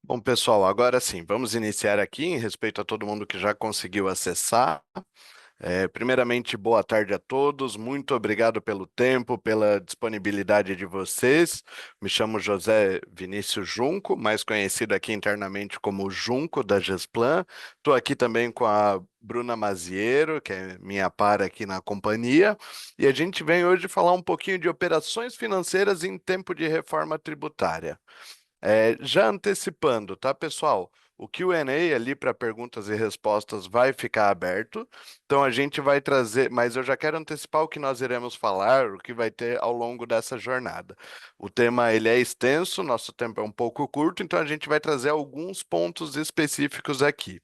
Bom, pessoal, agora sim, vamos iniciar aqui em respeito a todo mundo que já conseguiu acessar. Primeiramente, boa tarde a todos, muito obrigado pelo tempo, pela disponibilidade de vocês. Me chamo José Vinícius Junco, mais conhecido aqui internamente como Junco da Gesplan. Estou aqui também com a Bruna Maziero, que é minha par aqui na companhia, e a gente vem hoje falar um pouquinho de operações financeiras em tempo de reforma tributária. Já antecipando, tá, pessoal? O Q&A ali para perguntas e respostas vai ficar aberto. Então a gente vai trazer, mas eu já quero antecipar o que nós iremos falar, o que vai ter ao longo dessa jornada. O tema ele é extenso, nosso tempo é um pouco curto, então a gente vai trazer alguns pontos específicos aqui.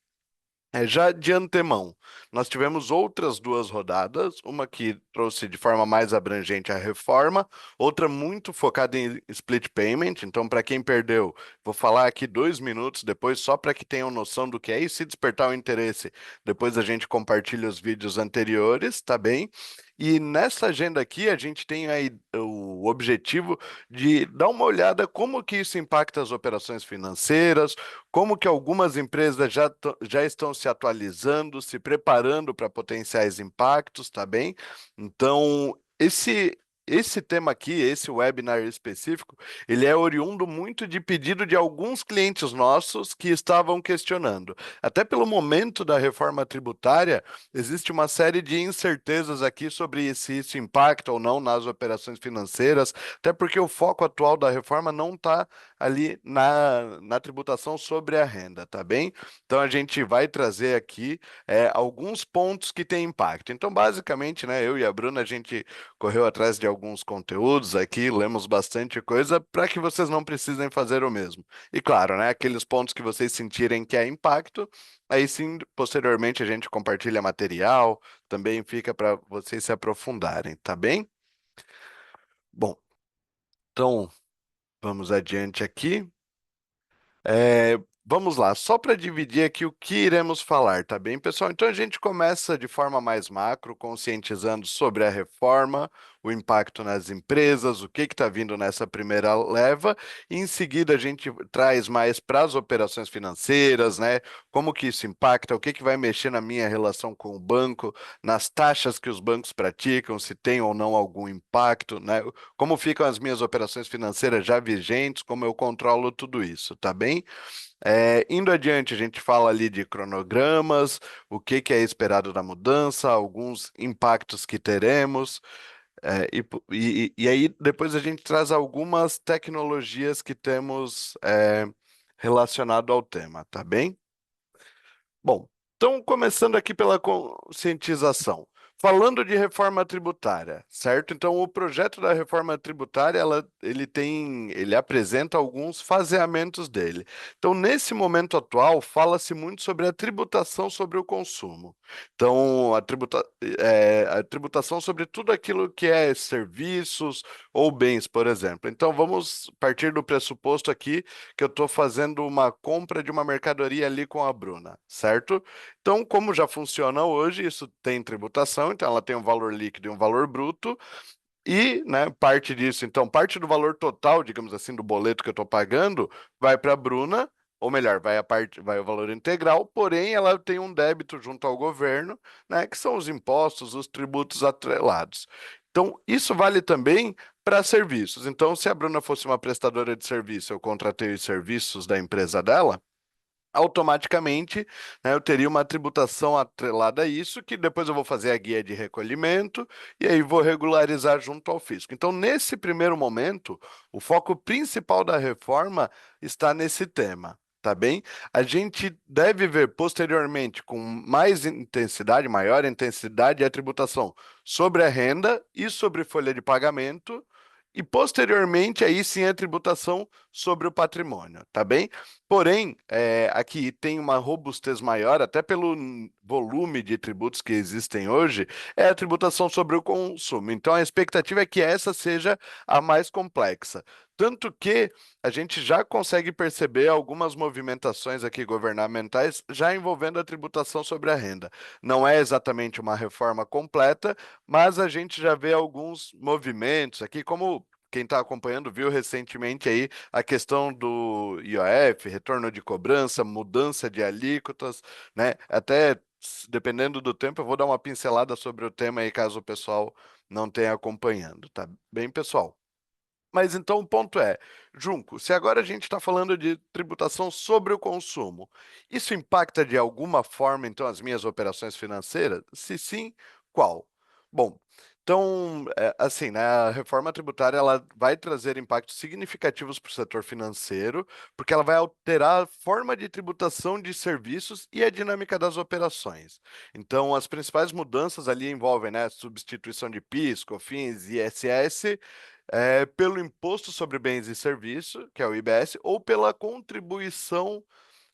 Já de antemão, nós tivemos outras duas rodadas, uma que trouxe de forma mais abrangente a reforma, outra muito focada em split payment. Então, para quem perdeu, vou falar aqui 2 minutos depois, só para que tenham noção do que é, e se despertar o interesse, depois a gente compartilha os vídeos anteriores, tá bem? E nessa agenda aqui, a gente tem aí o objetivo de dar uma olhada como que isso impacta as operações financeiras, como que algumas empresas já estão se atualizando, se preparando para potenciais impactos, tá bem? Então, esse tema aqui, esse webinar específico, ele é oriundo muito de pedido de alguns clientes nossos que estavam questionando. Até pelo momento da reforma tributária, existe uma série de incertezas aqui sobre se isso impacta ou não nas operações financeiras, até porque o foco atual da reforma não está ali na tributação sobre a renda, tá bem? Então a gente vai trazer aqui alguns pontos que têm impacto. Então, basicamente, né, eu e a Bruna, a gente correu atrás de alguns conteúdos aqui, lemos bastante coisa para que vocês não precisem fazer o mesmo. E claro, né, aqueles pontos que vocês sentirem que é impacto, aí sim, posteriormente a gente compartilha material, também fica para vocês se aprofundarem, tá bem? Bom, então vamos adiante aqui. Vamos lá, só para dividir aqui o que iremos falar, tá bem, pessoal? Então a gente começa de forma mais macro, conscientizando sobre a reforma, o impacto nas empresas, o que está vindo nessa primeira leva, e em seguida a gente traz mais para as operações financeiras, né? Como que isso impacta, o que vai mexer na minha relação com o banco, nas taxas que os bancos praticam, se tem ou não algum impacto, né? Como ficam as minhas operações financeiras já vigentes, como eu controlo tudo isso, tá bem? Indo adiante, a gente fala ali de cronogramas, o que que é esperado da mudança, alguns impactos que teremos, e aí depois a gente traz algumas tecnologias que temos relacionado ao tema, tá bem? Bom, então começando aqui pela conscientização. Falando de reforma tributária, certo? Então, o projeto da reforma tributária, ele apresenta alguns faseamentos dele. Então, nesse momento atual, fala-se muito sobre a tributação sobre o consumo. Então, a tributação sobre tudo aquilo que é serviços ou bens, por exemplo. Então, vamos partir do pressuposto aqui que eu estou fazendo uma compra de uma mercadoria ali com a Bruna, certo? Então, como já funciona hoje, isso tem tributação, então ela tem um valor líquido e um valor bruto, e, né, parte disso, então, parte do valor total, digamos assim, do boleto que eu estou pagando, vai para a Bruna, ou melhor, vai o valor integral, porém ela tem um débito junto ao governo, né, que são os impostos, os tributos atrelados. Então, isso vale também para serviços. Então, se a Bruna fosse uma prestadora de serviço, eu contratei os serviços da empresa dela, automaticamente, né, eu teria uma tributação atrelada a isso, que depois eu vou fazer a guia de recolhimento e aí vou regularizar junto ao fisco. Então, nesse primeiro momento, o foco principal da reforma está nesse tema. Tá bem? A gente deve ver posteriormente, com mais intensidade, maior intensidade, a tributação sobre a renda e sobre folha de pagamento, e posteriormente, aí sim, a tributação sobre o patrimônio, tá bem? Porém, aqui tem uma robustez maior, até pelo volume de tributos que existem hoje, é a tributação sobre o consumo. Então, a expectativa é que essa seja a mais complexa. Tanto que a gente já consegue perceber algumas movimentações aqui governamentais já envolvendo a tributação sobre a renda. Não é exatamente uma reforma completa, mas a gente já vê alguns movimentos aqui, como quem está acompanhando viu recentemente aí a questão do IOF, retorno de cobrança, mudança de alíquotas, né? Até dependendo do tempo, eu vou dar uma pincelada sobre o tema aí, caso o pessoal não tenha acompanhando, tá bem, pessoal? Mas então o ponto é, Junco, se agora a gente está falando de tributação sobre o consumo, isso impacta de alguma forma então as minhas operações financeiras? Se sim, qual? Bom, então, assim, né, a reforma tributária ela vai trazer impactos significativos para o setor financeiro, porque ela vai alterar a forma de tributação de serviços e a dinâmica das operações. Então, as principais mudanças ali envolvem, né, substituição de PIS, COFINS e ISS, pelo Imposto sobre Bens e Serviços, que é o IBS, ou pela Contribuição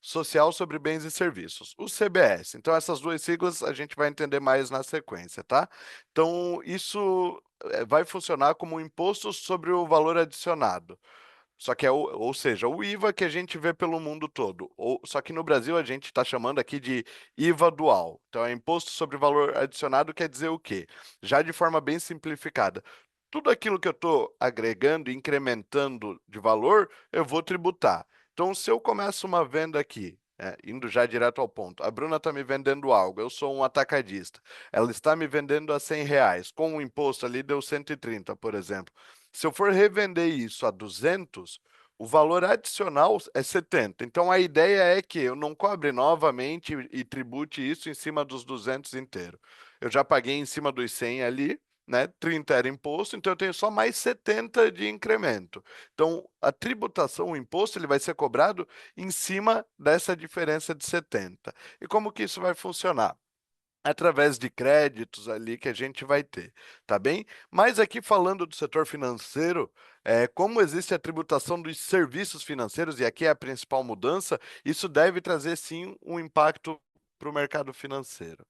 Social sobre Bens e Serviços, o CBS. Então, essas duas siglas a gente vai entender mais na sequência, tá? Então, isso vai funcionar como um imposto sobre o valor adicionado. Só que ou seja, o IVA que a gente vê pelo mundo todo. Só que no Brasil a gente está chamando aqui de IVA dual. Então, é imposto sobre valor adicionado, quer dizer o quê? Já de forma bem simplificada. Tudo aquilo que eu estou agregando, incrementando de valor, eu vou tributar. Então, se eu começo uma venda aqui, indo já direto ao ponto, a Bruna está me vendendo algo, eu sou um atacadista, ela está me vendendo a R$ 100, com o imposto ali deu 130, por exemplo. Se eu for revender isso a 200, o valor adicional é 70. Então, a ideia é que eu não cobre novamente e tribute isso em cima dos 200 inteiro. Eu já paguei em cima dos 100 ali, né? 30 era imposto, então eu tenho só mais 70 de incremento. Então, a tributação, o imposto, ele vai ser cobrado em cima dessa diferença de 70. E como que isso vai funcionar? Através de créditos ali que a gente vai ter, tá bem? Mas aqui falando do setor financeiro, como existe a tributação dos serviços financeiros, e aqui é a principal mudança, isso deve trazer sim um impacto para o mercado financeiro.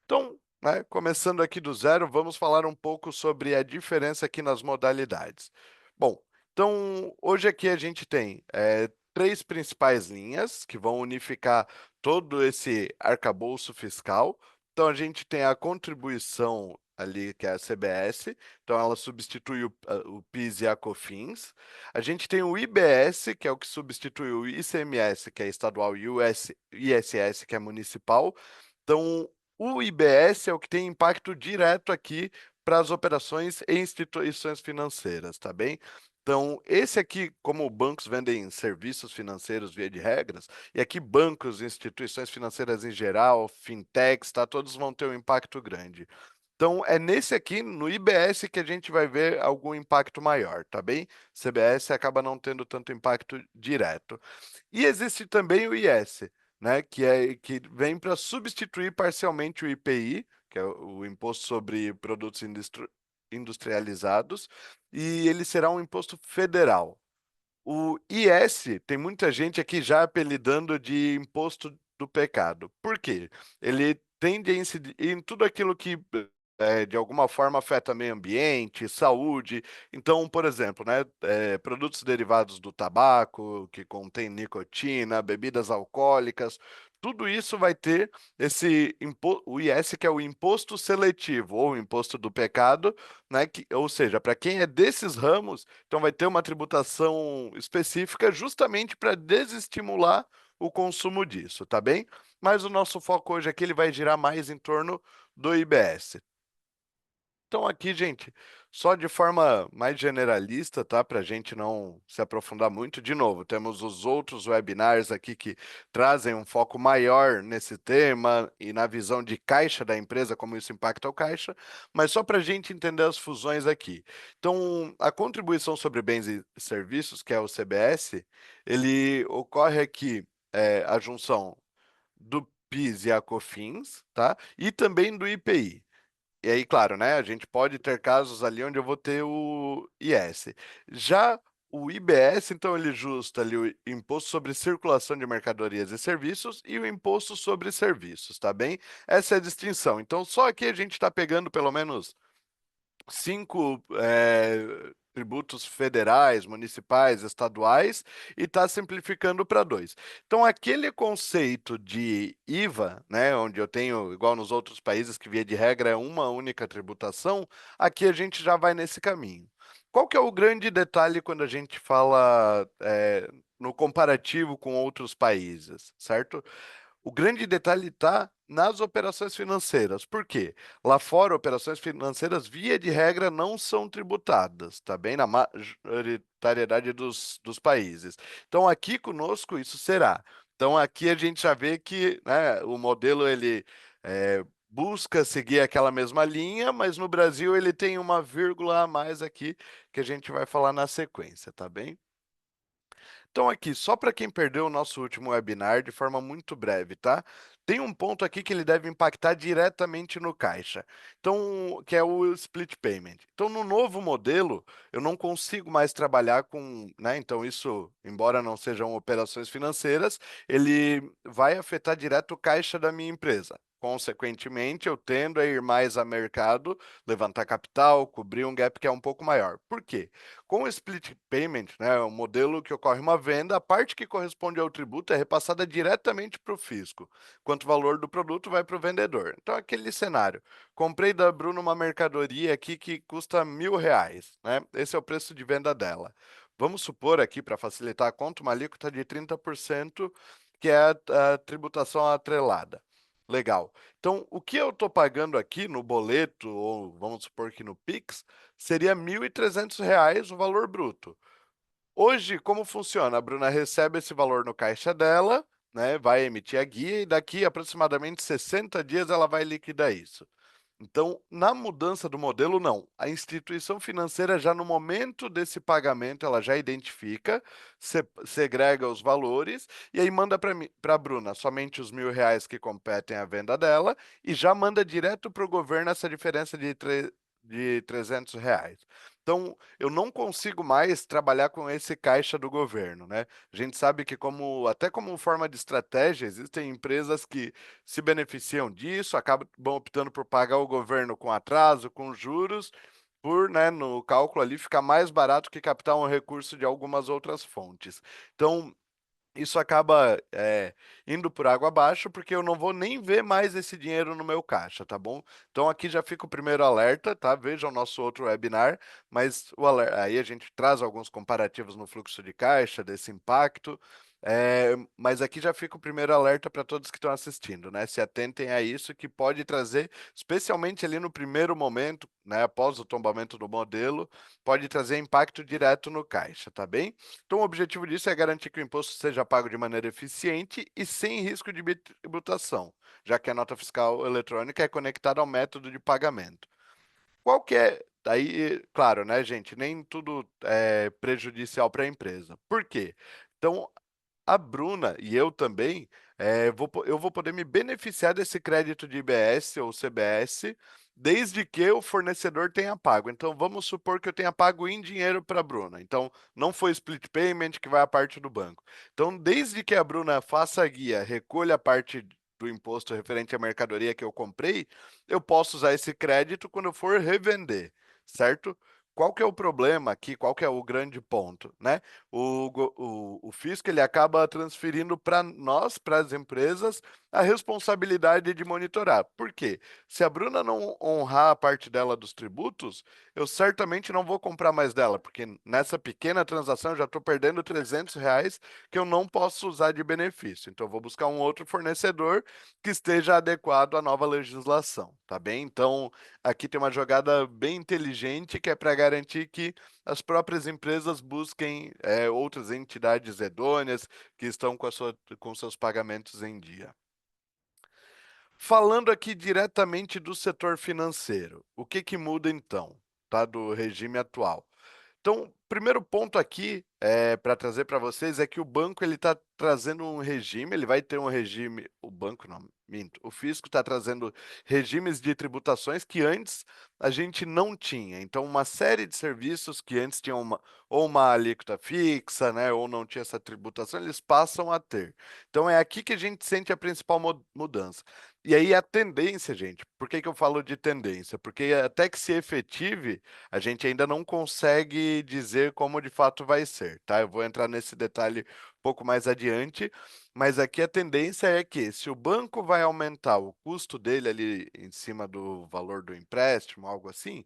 Então, né, começando aqui do zero, vamos falar um pouco sobre a diferença aqui nas modalidades. Bom, então hoje aqui a gente tem três principais linhas que vão unificar todo esse arcabouço fiscal. Então a gente tem a contribuição ali, que é a CBS, então ela substitui o PIS e a COFINS. A gente tem o IBS, que é o que substitui o ICMS, que é estadual, e o ISS, que é municipal. Então, o IBS é o que tem impacto direto aqui para as operações e instituições financeiras, tá bem? Então, esse aqui, como bancos vendem serviços financeiros via de regras, e aqui bancos, instituições financeiras em geral, fintechs, tá? Todos vão ter um impacto grande. Então, é nesse aqui, no IBS, que a gente vai ver algum impacto maior, tá bem? CBS acaba não tendo tanto impacto direto. E existe também o IS, né, que vem para substituir parcialmente o IPI, que é o Imposto sobre Produtos Industrializados, e ele será um imposto federal. O IS, tem muita gente aqui já apelidando de imposto do pecado. Por quê? Ele tende a incidir em tudo aquilo que de alguma forma afeta meio ambiente, saúde. Então, por exemplo, né, produtos derivados do tabaco, que contém nicotina, bebidas alcoólicas, tudo isso vai ter o IS, que é o imposto seletivo, ou imposto do pecado, né, ou seja, para quem é desses ramos, então vai ter uma tributação específica justamente para desestimular o consumo disso, tá bem? Mas o nosso foco hoje aqui ele vai girar mais em torno do IBS. Então aqui, gente, só de forma mais generalista, tá? Para a gente não se aprofundar muito. De novo, temos os outros webinars aqui que trazem um foco maior nesse tema e na visão de caixa da empresa, como isso impacta o caixa, mas só para a gente entender as fusões aqui. Então, a contribuição sobre bens e serviços, que é o CBS, ele ocorre aqui, a junção do PIS e a COFINS, tá? E também do IPI. E aí, claro, né? A gente pode ter casos ali onde eu vou ter o IS. Já o IBS, então, ele justa ali o Imposto sobre Circulação de Mercadorias e Serviços e o Imposto sobre Serviços, tá bem? Essa é a distinção. Então, só aqui a gente está pegando pelo menos 5 tributos federais, municipais, estaduais, e está simplificando para 2. Então, aquele conceito de IVA, né, onde eu tenho, igual nos outros países, que via de regra é uma única tributação, aqui a gente já vai nesse caminho. Qual que é o grande detalhe quando a gente fala no comparativo com outros países, certo? O grande detalhe está nas operações financeiras. Por quê? Lá fora, operações financeiras, via de regra, não são tributadas, tá bem? Na majoritariedade dos países. Então, aqui conosco, isso será. Então, aqui a gente já vê que, né, o modelo ele busca seguir aquela mesma linha, mas no Brasil ele tem uma vírgula a mais aqui que a gente vai falar na sequência, tá bem? Então, aqui, só para quem perdeu o nosso último webinar, de forma muito breve, tá? Tem um ponto aqui que ele deve impactar diretamente no caixa, então, que é o split payment. Então, no novo modelo, eu não consigo mais trabalhar com, né? Então, isso, embora não sejam operações financeiras, ele vai afetar direto o caixa da minha empresa. Consequentemente, eu tendo a ir mais a mercado, levantar capital, cobrir um gap que é um pouco maior. Por quê? Com o split payment, né, o modelo que ocorre uma venda, a parte que corresponde ao tributo é repassada diretamente para o fisco, enquanto o valor do produto vai para o vendedor. Então, aquele cenário. Comprei da Bruna uma mercadoria aqui que custa R$ 1.000, né? Esse é o preço de venda dela. Vamos supor aqui, para facilitar a conta, uma alíquota de 30%, que é a tributação atrelada. Legal. Então, o que eu estou pagando aqui no boleto, ou vamos supor que no Pix, seria R$ 1.300 o valor bruto. Hoje, como funciona? A Bruna recebe esse valor no caixa dela, né? Vai emitir a guia e daqui aproximadamente 60 dias ela vai liquidar isso. Então, na mudança do modelo, não. A instituição financeira já no momento desse pagamento, ela já identifica, segrega os valores e aí manda para a Bruna somente os R$ 1.000 que competem à venda dela e já manda direto para o governo essa diferença de R$ 300. Então, eu não consigo mais trabalhar com esse caixa do governo, né? A gente sabe que até como forma de estratégia, existem empresas que se beneficiam disso, acabam optando por pagar o governo com atraso, com juros, por, né, no cálculo ali ficar mais barato que captar um recurso de algumas outras fontes. Então, isso acaba indo por água abaixo, porque eu não vou nem ver mais esse dinheiro no meu caixa, tá bom? Então aqui já fica o primeiro alerta, tá? Veja o nosso outro webinar, mas aí a gente traz alguns comparativos no fluxo de caixa, desse impacto, mas aqui já fica o primeiro alerta para todos que estão assistindo, né? Se atentem a isso, que pode trazer, especialmente ali no primeiro momento, né, após o tombamento do modelo, pode trazer impacto direto no caixa, tá bem? Então, o objetivo disso é garantir que o imposto seja pago de maneira eficiente e sem risco de tributação, já que a nota fiscal eletrônica é conectada ao método de pagamento. Qual que é? Daí, claro, né, gente, nem tudo é prejudicial para a empresa. Por quê? Então, a Bruna e eu também, eu vou poder me beneficiar desse crédito de IBS ou CBS, desde que o fornecedor tenha pago. Então, vamos supor que eu tenha pago em dinheiro para a Bruna. Então, não foi split payment que vai a parte do banco. Então, desde que a Bruna faça a guia, recolha a parte do imposto referente à mercadoria que eu comprei, eu posso usar esse crédito quando eu for revender, certo? Qual que é o problema aqui? Qual que é o grande ponto, né? O fisco ele acaba transferindo para nós, para as empresas, a responsabilidade de monitorar. Por quê? Se a Bruna não honrar a parte dela dos tributos, eu certamente não vou comprar mais dela, porque nessa pequena transação eu já estou perdendo R$ 300 que eu não posso usar de benefício. Então, eu vou buscar um outro fornecedor que esteja adequado à nova legislação, tá bem? Então, aqui tem uma jogada bem inteligente que é para garantir que as próprias empresas busquem outras entidades idôneas que estão com seus pagamentos em dia. Falando aqui diretamente do setor financeiro, o que que muda então, tá, do regime atual? Então, primeiro ponto aqui para trazer para vocês é que o banco ele está trazendo um regime, ele vai ter um regime, o banco não, minto, o fisco está trazendo regimes de tributações que antes a gente não tinha. Então, uma série de serviços que antes tinham ou uma alíquota fixa, né, ou não tinha essa tributação, eles passam a ter. Então, é aqui que a gente sente a principal mudança. E aí a tendência, gente, por que que eu falo de tendência? Porque até que se efetive, a gente ainda não consegue dizer como de fato vai ser, tá? Eu vou entrar nesse detalhe um pouco mais adiante, mas aqui a tendência é que se o banco vai aumentar o custo dele ali em cima do valor do empréstimo, algo assim,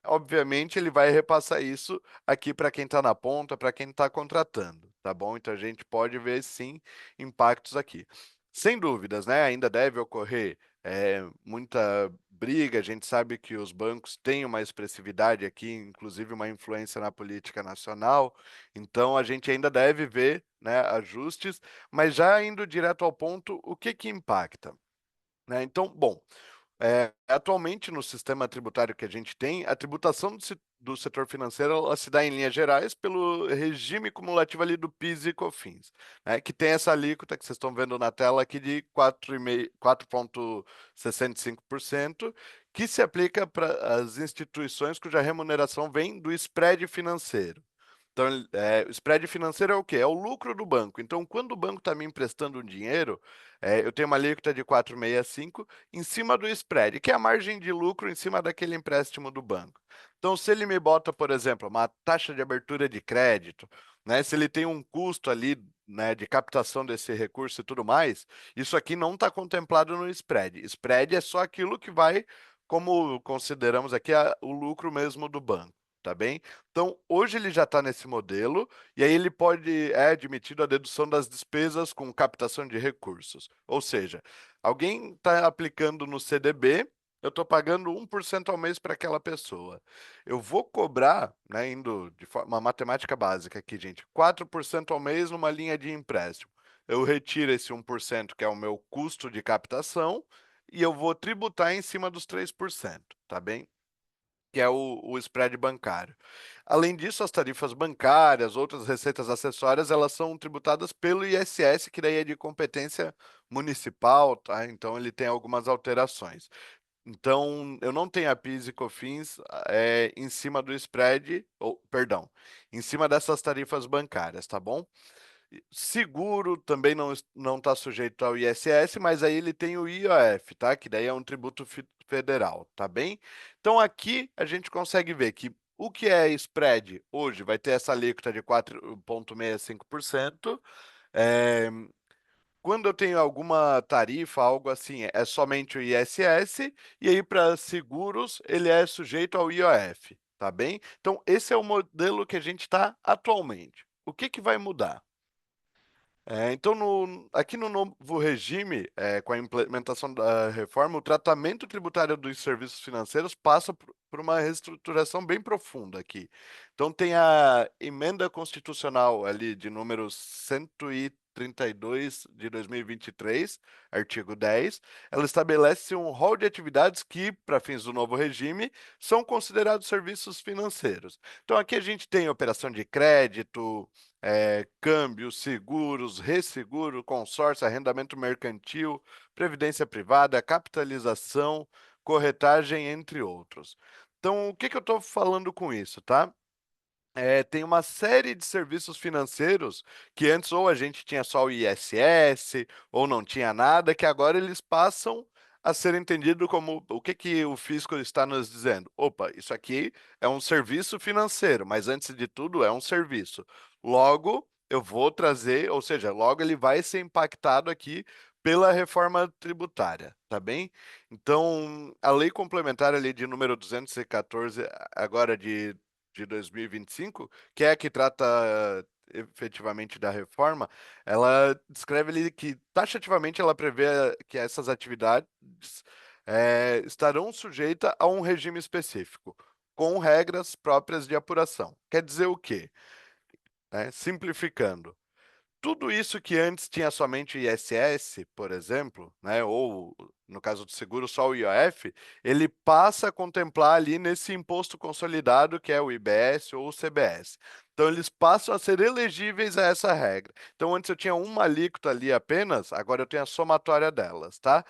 obviamente ele vai repassar isso aqui para quem está na ponta, para quem está contratando, tá bom? Então a gente pode ver sim impactos aqui. Sem dúvidas, né? Ainda deve ocorrer muita briga. A gente sabe que os bancos têm uma expressividade aqui, inclusive uma influência na política nacional. Então a gente ainda deve ver, né, ajustes, mas já indo direto ao ponto, o que que impacta? Né? Então, bom, atualmente, no sistema tributário que a gente tem, a tributação do setor financeiro ela se dá em linhas gerais pelo regime cumulativo ali do PIS e COFINS, né, que tem essa alíquota que vocês estão vendo na tela aqui de 4,65%, que se aplica para as instituições cuja remuneração vem do spread financeiro. Então, o spread financeiro é o quê? É o lucro do banco. Então, quando o banco está me emprestando um dinheiro, eu tenho uma alíquota de 4,65 em cima do spread, que é a margem de lucro em cima daquele empréstimo do banco. Então, se ele me bota, por exemplo, uma taxa de abertura de crédito, né, se ele tem um custo ali, né, de captação desse recurso e tudo mais, isso aqui não está contemplado no spread. Spread é só aquilo que vai, como consideramos aqui, o lucro mesmo do banco. Tá bem? Então, hoje ele já está nesse modelo, e aí ele pode, é admitido a dedução das despesas com captação de recursos. Ou seja, alguém está aplicando no CDB, eu estou pagando 1% ao mês para aquela pessoa. Eu vou cobrar, né, indo de forma matemática básica aqui, gente, 4% ao mês numa linha de empréstimo. Eu retiro esse 1%, que é o meu custo de captação, e eu vou tributar em cima dos 3%, tá bem? Que é o spread bancário. Além disso, as tarifas bancárias, outras receitas acessórias, elas são tributadas pelo ISS, que daí é de competência municipal, tá? Então ele tem algumas alterações. Então, eu não tenho a PIS e COFINS em cima do spread, ou, perdão, em cima dessas tarifas bancárias, tá bom? Seguro também não está sujeito ao ISS, mas aí ele tem o IOF, tá? Que daí é um tributo federal, tá bem? Então aqui a gente consegue ver que o que é spread hoje vai ter essa alíquota de 4,65%. É, quando eu tenho alguma tarifa, algo assim, é somente o ISS, e aí para seguros ele é sujeito ao IOF, tá bem? Então esse é o modelo que a gente está atualmente. O que que vai mudar? Então, aqui no novo regime, com a implementação da reforma, o tratamento tributário dos serviços financeiros passa por uma reestruturação bem profunda aqui. Então, tem a emenda constitucional ali de número 132 de 2023, artigo 10. Ela estabelece um rol de atividades que, para fins do novo regime, são considerados serviços financeiros. Então, aqui a gente tem operação de crédito, câmbio, seguros, resseguro, consórcio, arrendamento mercantil, previdência privada, capitalização, corretagem, entre outros. Então, o que que eu estou falando com isso, tá? Tem uma série de serviços financeiros que antes ou a gente tinha só o ISS ou não tinha nada, que agora eles passam a ser entendido como o que que o fisco está nos dizendo. Opa, isso aqui é um serviço financeiro, mas antes de tudo é um serviço. Logo, eu vou trazer, ou seja, logo ele vai ser impactado aqui pela reforma tributária, tá bem? Então, a lei complementar ali de número 214, agora de 2025, que é a que trata efetivamente da reforma, ela descreve ali que taxativamente ela prevê que essas atividades estarão sujeitas a um regime específico, com regras próprias de apuração. Quer dizer o quê? Simplificando. Tudo isso que antes tinha somente o ISS, por exemplo, né, ou no caso do seguro só o IOF, ele passa a contemplar ali nesse imposto consolidado que é o IBS ou o CBS. Então eles passam a ser elegíveis a essa regra. Então antes eu tinha uma alíquota ali apenas, agora eu tenho a somatória delas, tá?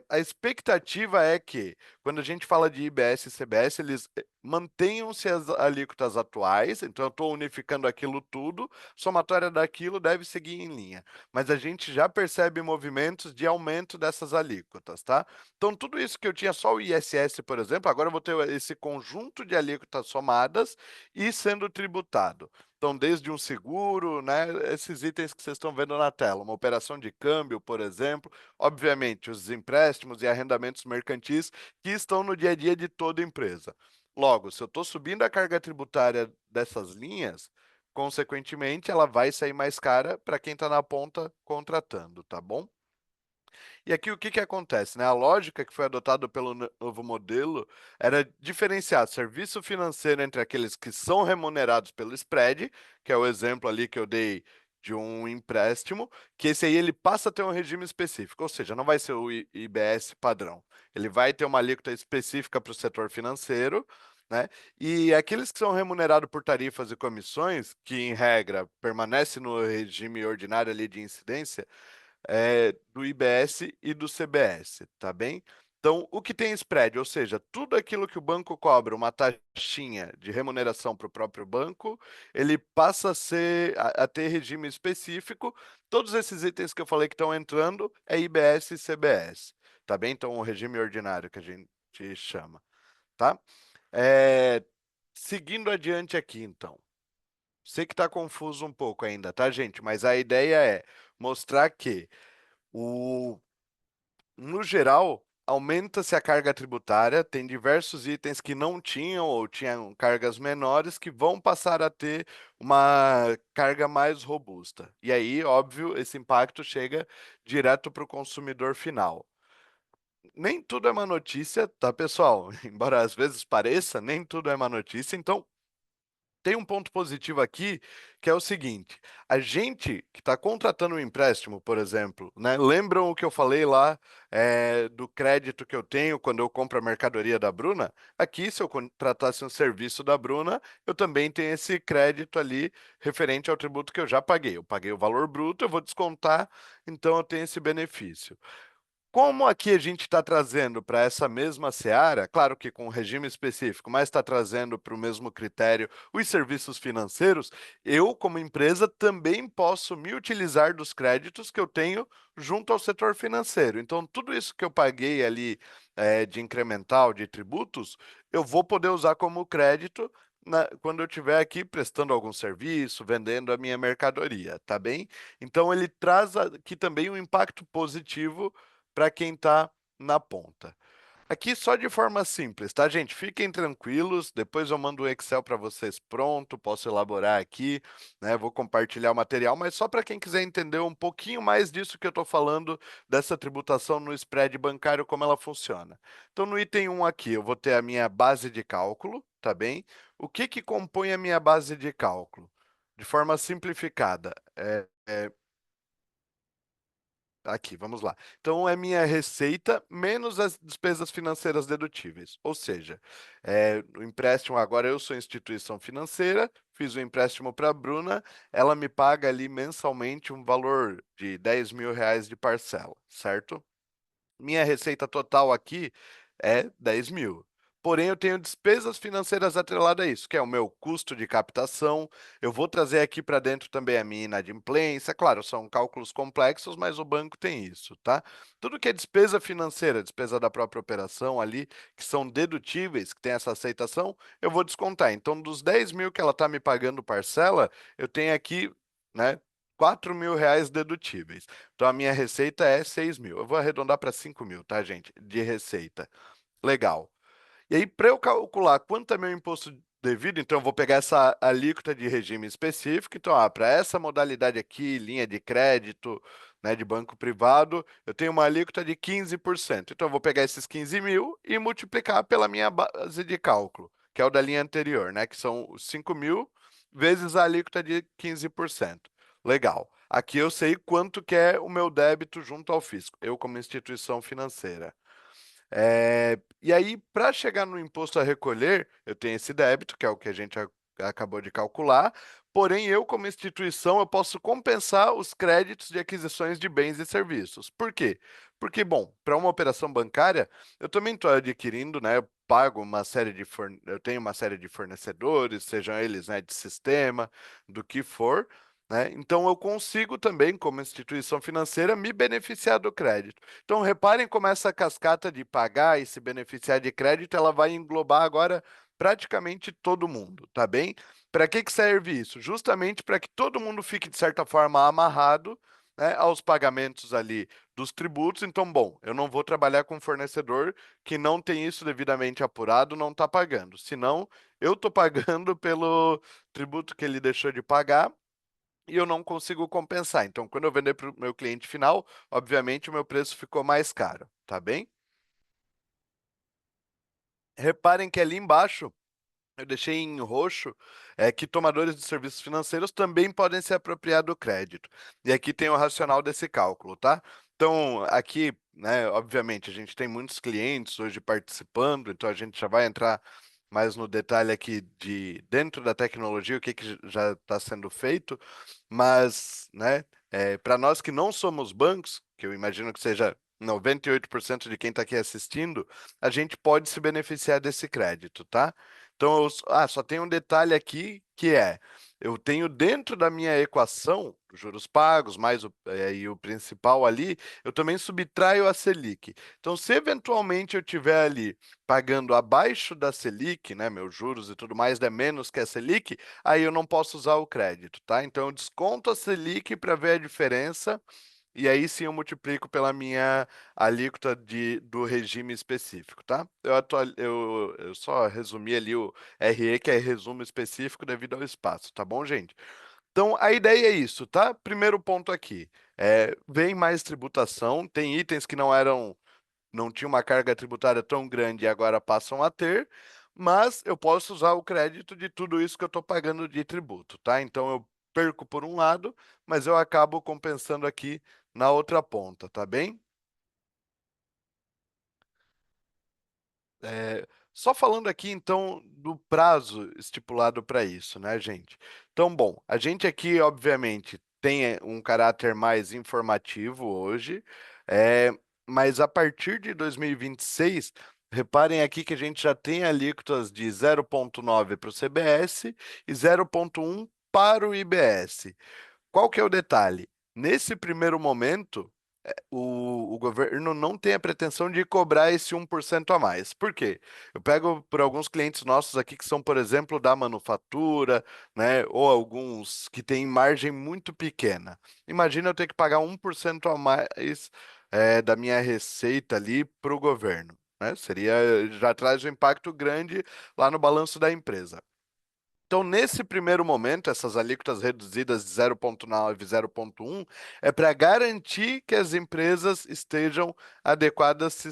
A expectativa é que quando a gente fala de IBS e CBS, eles mantenham-se as alíquotas atuais, então eu estou unificando aquilo tudo, somatória daquilo deve seguir em linha. Mas a gente já percebe movimentos de aumento dessas alíquotas, tá? Então, tudo isso que eu tinha só o ISS, por exemplo, agora eu vou ter esse conjunto de alíquotas somadas e sendo tributado. Então, desde um seguro, né, esses itens que vocês estão vendo na tela, uma operação de câmbio, por exemplo, obviamente, os empréstimos e arrendamentos mercantis que estão no dia a dia de toda empresa. Logo, se eu estou subindo a carga tributária dessas linhas, consequentemente, ela vai sair mais cara para quem está na ponta contratando, tá bom? E aqui o que que acontece, né? A lógica que foi adotada pelo novo modelo era diferenciar serviço financeiro entre aqueles que são remunerados pelo spread, que é o exemplo ali que eu dei de um empréstimo, que esse aí ele passa a ter um regime específico, ou seja, não vai ser o IBS padrão. Ele vai ter uma alíquota específica para o setor financeiro, né? E aqueles que são remunerados por tarifas e comissões, que em regra permanece no regime ordinário ali de incidência, do IBS e do CBS, tá bem? Então, o que tem spread, ou seja, tudo aquilo que o banco cobra, uma taxinha de remuneração para o próprio banco, ele passa a ter regime específico. Todos esses itens que eu falei que estão entrando é IBS e CBS, tá bem? Então, o regime ordinário que a gente chama, tá? É, Seguindo adiante aqui, então. Sei que está confuso um pouco ainda, tá, gente? Mas a ideia é mostrar que o, no geral, aumenta-se a carga tributária, tem diversos itens que não tinham ou tinham cargas menores que vão passar a ter uma carga mais robusta. E aí, óbvio, esse impacto chega direto para o consumidor final. Nem tudo é uma notícia, tá, pessoal? Embora às vezes pareça, nem tudo é uma notícia. Então, tem um ponto positivo aqui, que é o seguinte: a gente que está contratando um empréstimo, por exemplo, né, lembram o que eu falei lá do crédito que eu tenho quando eu compro a mercadoria da Bruna? Aqui, se eu contratasse um serviço da Bruna, eu também tenho esse crédito ali referente ao tributo que eu já paguei. Eu paguei o valor bruto, eu vou descontar, então eu tenho esse benefício. Como aqui a gente está trazendo para essa mesma seara, claro que com um regime específico, mas está trazendo para o mesmo critério os serviços financeiros, eu, como empresa, também posso me utilizar dos créditos que eu tenho junto ao setor financeiro. Então, tudo isso que eu paguei ali de incremental, de tributos, eu vou poder usar como crédito quando eu estiver aqui prestando algum serviço, vendendo a minha mercadoria, tá bem? Então, ele traz aqui também um impacto positivo para quem está na ponta. Aqui só de forma simples, tá, gente? Fiquem tranquilos, depois eu mando o Excel para vocês pronto, posso elaborar aqui, né? Vou compartilhar o material, mas só para quem quiser entender um pouquinho mais disso que eu estou falando, dessa tributação no spread bancário, como ela funciona. Então, no item 1 aqui, eu vou ter a minha base de cálculo, tá bem? O que que compõe a minha base de cálculo? De forma simplificada, aqui, vamos lá. Então, é minha receita menos as despesas financeiras dedutíveis. Ou seja, o empréstimo, agora eu sou instituição financeira, fiz o empréstimo para a Bruna, ela me paga ali mensalmente um valor de R$ 10.000 de parcela, certo? Minha receita total aqui é 10 mil. Porém, eu tenho despesas financeiras atreladas a isso, que é o meu custo de captação. Eu vou trazer aqui para dentro também a minha inadimplência. Claro, são cálculos complexos, mas o banco tem isso, tá? Tudo que é despesa financeira, despesa da própria operação ali, que são dedutíveis, que tem essa aceitação, eu vou descontar. Então, dos 10 mil que ela está me pagando parcela, eu tenho aqui, né, R$ 4.000 dedutíveis. Então, a minha receita é 6 mil. Eu vou arredondar para 5 mil, tá, gente? De receita. Legal. E aí, para eu calcular quanto é meu imposto devido, então eu vou pegar essa alíquota de regime específico. Então, para essa modalidade aqui, linha de crédito, né, de banco privado, eu tenho uma alíquota de 15%. Então, eu vou pegar esses 15 mil e multiplicar pela minha base de cálculo, que é o da linha anterior, né, que são os 5 mil vezes a alíquota de 15%. Legal. Aqui eu sei quanto que é o meu débito junto ao fisco, eu como instituição financeira. E aí, para chegar no imposto a recolher, eu tenho esse débito, que é o que a gente acabou de calcular, porém, eu, como instituição, eu posso compensar os créditos de aquisições de bens e serviços. Por quê? Porque, bom, para uma operação bancária, eu também estou adquirindo, né? Eu pago uma série de eu tenho uma série de fornecedores, sejam eles, né, de sistema, do que for, né? Então, eu consigo também, como instituição financeira, me beneficiar do crédito. Então, reparem como essa cascata de pagar e se beneficiar de crédito, ela vai englobar agora praticamente todo mundo, tá bem? Para que que serve isso? Justamente para que todo mundo fique, de certa forma, amarrado, né, aos pagamentos ali dos tributos. Então, bom, eu não vou trabalhar com um fornecedor que não tem isso devidamente apurado, não está pagando. Senão, eu estou pagando pelo tributo que ele deixou de pagar e eu não consigo compensar. Então, quando eu vender para o meu cliente final, obviamente o meu preço ficou mais caro, tá bem? Reparem que ali embaixo eu deixei em roxo que tomadores de serviços financeiros também podem se apropriar do crédito. E aqui tem o racional desse cálculo, tá? Então, aqui, né, obviamente, a gente tem muitos clientes hoje participando, então a gente já vai entrar mais no detalhe aqui de dentro da tecnologia, o que que já está sendo feito, mas, né, para nós que não somos bancos, que eu imagino que seja 98% de quem está aqui assistindo, a gente pode se beneficiar desse crédito, tá? Então, só tem um detalhe aqui que eu tenho dentro da minha equação, juros pagos, mais e o principal ali, eu também subtraio a Selic. Então, se eventualmente eu tiver ali pagando abaixo da Selic, né, meus juros e tudo mais, der menos que a Selic, aí eu não posso usar o crédito, tá? Então, eu desconto a Selic para ver a diferença e aí sim eu multiplico pela minha alíquota do regime específico, tá? Eu só resumi ali o RE, que é resumo específico devido ao espaço, tá bom, gente? Então, a ideia é isso, tá? Primeiro ponto aqui, vem mais tributação, tem itens que não tinham uma carga tributária tão grande e agora passam a ter, mas eu posso usar o crédito de tudo isso que eu estou pagando de tributo, tá? Então eu perco por um lado, mas eu acabo compensando aqui na outra ponta, tá bem? Só falando aqui, então, do prazo estipulado para isso, né, gente? Então, bom, a gente aqui, obviamente, tem um caráter mais informativo hoje, é, mas a partir de 2026, reparem aqui que a gente já tem alíquotas de 0,9 para o CBS e 0,1 para o IBS. Qual que é o detalhe? Nesse primeiro momento, o governo não tem a pretensão de cobrar esse 1% a mais. Por quê? Eu pego por alguns clientes nossos aqui que são, por exemplo, da manufatura, né, ou alguns que têm margem muito pequena. Imagina eu ter que pagar 1% a mais da minha receita ali para o governo. Né? Já traz um impacto grande lá no balanço da empresa. Então, nesse primeiro momento, essas alíquotas reduzidas de 0,9 e 0,1 é para garantir que as empresas estejam adequadas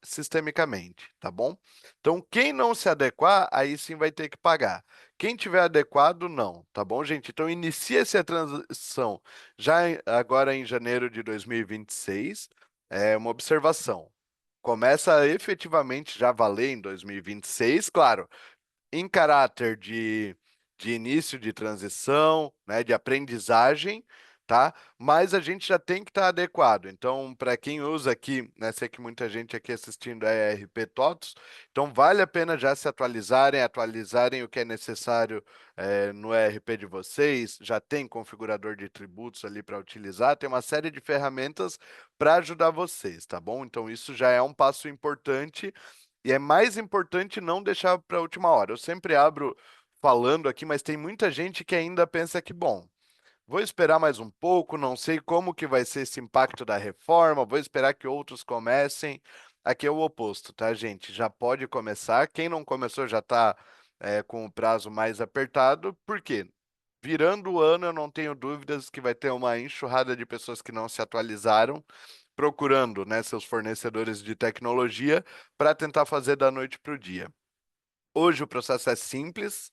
sistemicamente, tá bom? Então, quem não se adequar, aí sim vai ter que pagar. Quem tiver adequado, não, tá bom, gente? Então, inicia-se a transição já agora em janeiro de 2026. É uma observação. Começa a efetivamente já valer em 2026, claro em caráter de início de transição, né, de aprendizagem, tá? Mas a gente já tem que estar adequado. Então, para quem usa aqui, né, sei que muita gente aqui assistindo é ERP TOTOS, então vale a pena já se atualizarem o que é necessário no ERP de vocês. Já tem configurador de tributos ali para utilizar, tem uma série de ferramentas para ajudar vocês, tá bom? Então, isso já é um passo importante e é mais importante não deixar para a última hora. Eu sempre abro falando aqui, mas tem muita gente que ainda pensa que, bom, vou esperar mais um pouco, não sei como que vai ser esse impacto da reforma, vou esperar que outros comecem. Aqui é o oposto, tá, gente? Já pode começar. Quem não começou já está com o prazo mais apertado. Por quê? Virando o ano, eu não tenho dúvidas que vai ter uma enxurrada de pessoas que não se atualizaram procurando, né, seus fornecedores de tecnologia para tentar fazer da noite para o dia. Hoje o processo é simples,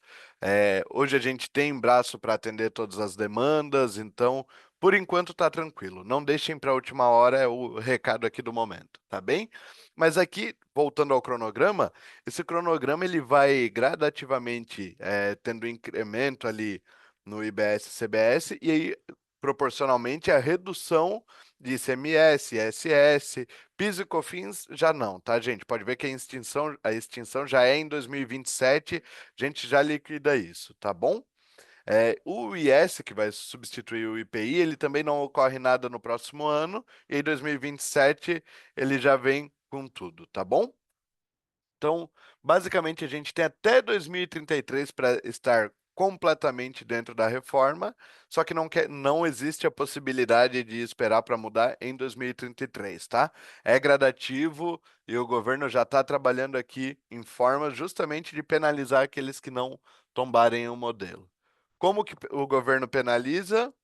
hoje a gente tem braço para atender todas as demandas, então, por enquanto está tranquilo. Não deixem para a última hora, é o recado aqui do momento, tá bem? Mas aqui, voltando ao cronograma, esse cronograma ele vai gradativamente tendo incremento ali no IBS e CBS, e aí, proporcionalmente, a redução de ICMS, ISS, PIS e COFINS já não, tá, gente? Pode ver que a extinção já é em 2027, a gente já liquida isso, tá bom? O IS, que vai substituir o IPI, ele também não ocorre nada no próximo ano, e em 2027 ele já vem com tudo, tá bom? Então, basicamente, a gente tem até 2033 para estar completamente dentro da reforma, só que não existe a possibilidade de esperar para mudar em 2033, tá? É gradativo e o governo já está trabalhando aqui em formas justamente de penalizar aqueles que não tombarem o modelo. Como que o governo penaliza?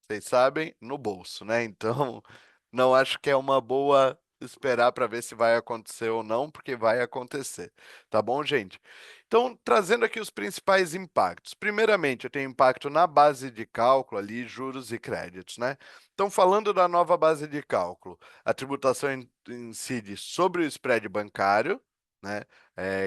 Vocês sabem, no bolso, né? Então, não acho que é uma boa esperar para ver se vai acontecer ou não, porque vai acontecer. Tá bom, gente? Então, trazendo aqui os principais impactos. Primeiramente, eu tenho impacto na base de cálculo ali, juros e créditos, né? Então, falando da nova base de cálculo, a tributação incide sobre o spread bancário, né?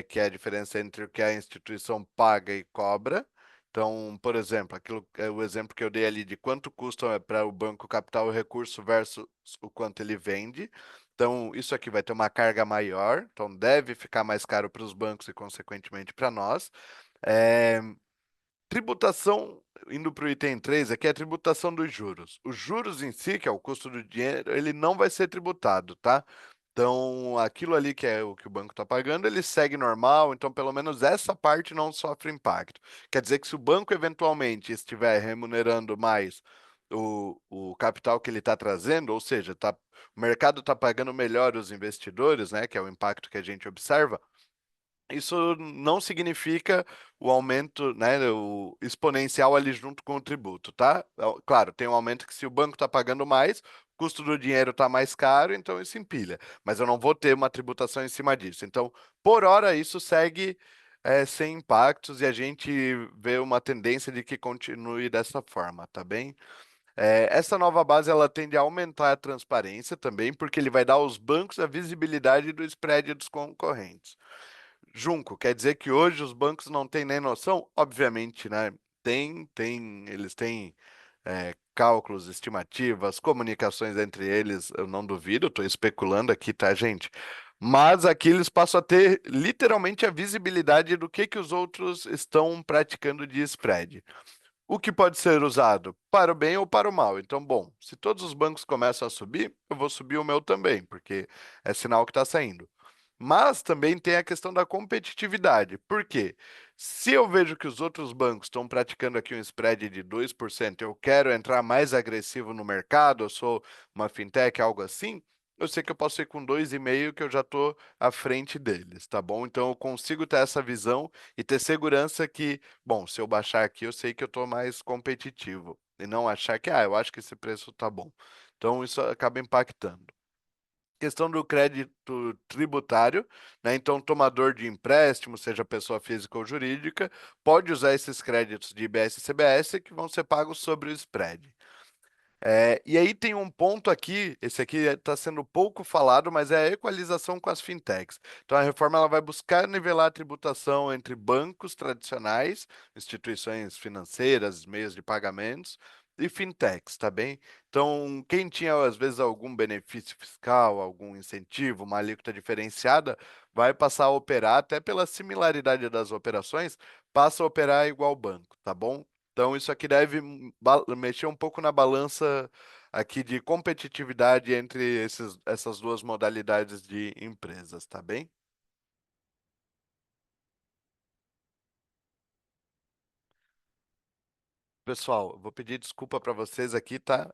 Que é a diferença entre o que a instituição paga e cobra. Então, por exemplo, aquilo é o exemplo que eu dei ali de quanto custa para o banco captar o recurso versus o quanto ele vende. Então, isso aqui vai ter uma carga maior, então deve ficar mais caro para os bancos e, consequentemente, para nós. É, Tributação, indo para o item 3, aqui é a tributação dos juros. Os juros em si, que é o custo do dinheiro, ele não vai ser tributado, tá? Então, aquilo ali que é o que o banco está pagando, ele segue normal, então pelo menos essa parte não sofre impacto. Quer dizer que se o banco eventualmente estiver remunerando mais o capital que ele está trazendo, ou seja, o mercado está pagando melhor os investidores, né, que é o impacto que a gente observa, isso não significa o aumento, né, o exponencial ali junto com o tributo, tá? Claro, tem um aumento que se o banco está pagando mais, o custo do dinheiro está mais caro, então isso empilha. Mas eu não vou ter uma tributação em cima disso. Então, por hora, isso segue sem impactos e a gente vê uma tendência de que continue dessa forma, tá bem? Essa nova base ela tende a aumentar a transparência também, porque ele vai dar aos bancos a visibilidade do spread dos concorrentes. Junco, quer dizer que hoje os bancos não têm nem noção? Obviamente, né? Eles têm cálculos, estimativas, comunicações entre eles, eu não duvido, estou especulando aqui, tá, gente? Mas aqui eles passam a ter literalmente a visibilidade do que os outros estão praticando de spread. O que pode ser usado para o bem ou para o mal. Então, bom, se todos os bancos começam a subir, eu vou subir o meu também, porque é sinal que está saindo. Mas também tem a questão da competitividade. Por quê? Se eu vejo que os outros bancos estão praticando aqui um spread de 2%, eu quero entrar mais agressivo no mercado, eu sou uma fintech, algo assim, eu sei que eu posso ir com 2,5 que eu já estou à frente deles, tá bom? Então eu consigo ter essa visão e ter segurança que, bom, se eu baixar aqui, eu sei que eu estou mais competitivo. E não achar que, eu acho que esse preço tá bom. Então isso acaba impactando. Questão do crédito tributário, né? Então, tomador de empréstimo, seja pessoa física ou jurídica, pode usar esses créditos de IBS e CBS que vão ser pagos sobre o spread. E aí tem um ponto aqui, esse aqui está sendo pouco falado, mas é a equalização com as fintechs. Então a reforma ela vai buscar nivelar a tributação entre bancos tradicionais, instituições financeiras, meios de pagamentos e fintechs, tá bem? Então quem tinha às vezes algum benefício fiscal, algum incentivo, uma alíquota diferenciada, vai passar a operar até pela similaridade das operações, passa a operar igual banco, tá bom? Então, isso aqui deve mexer um pouco na balança aqui de competitividade entre essas duas modalidades de empresas, tá bem? Pessoal, eu vou pedir desculpa para vocês aqui, tá?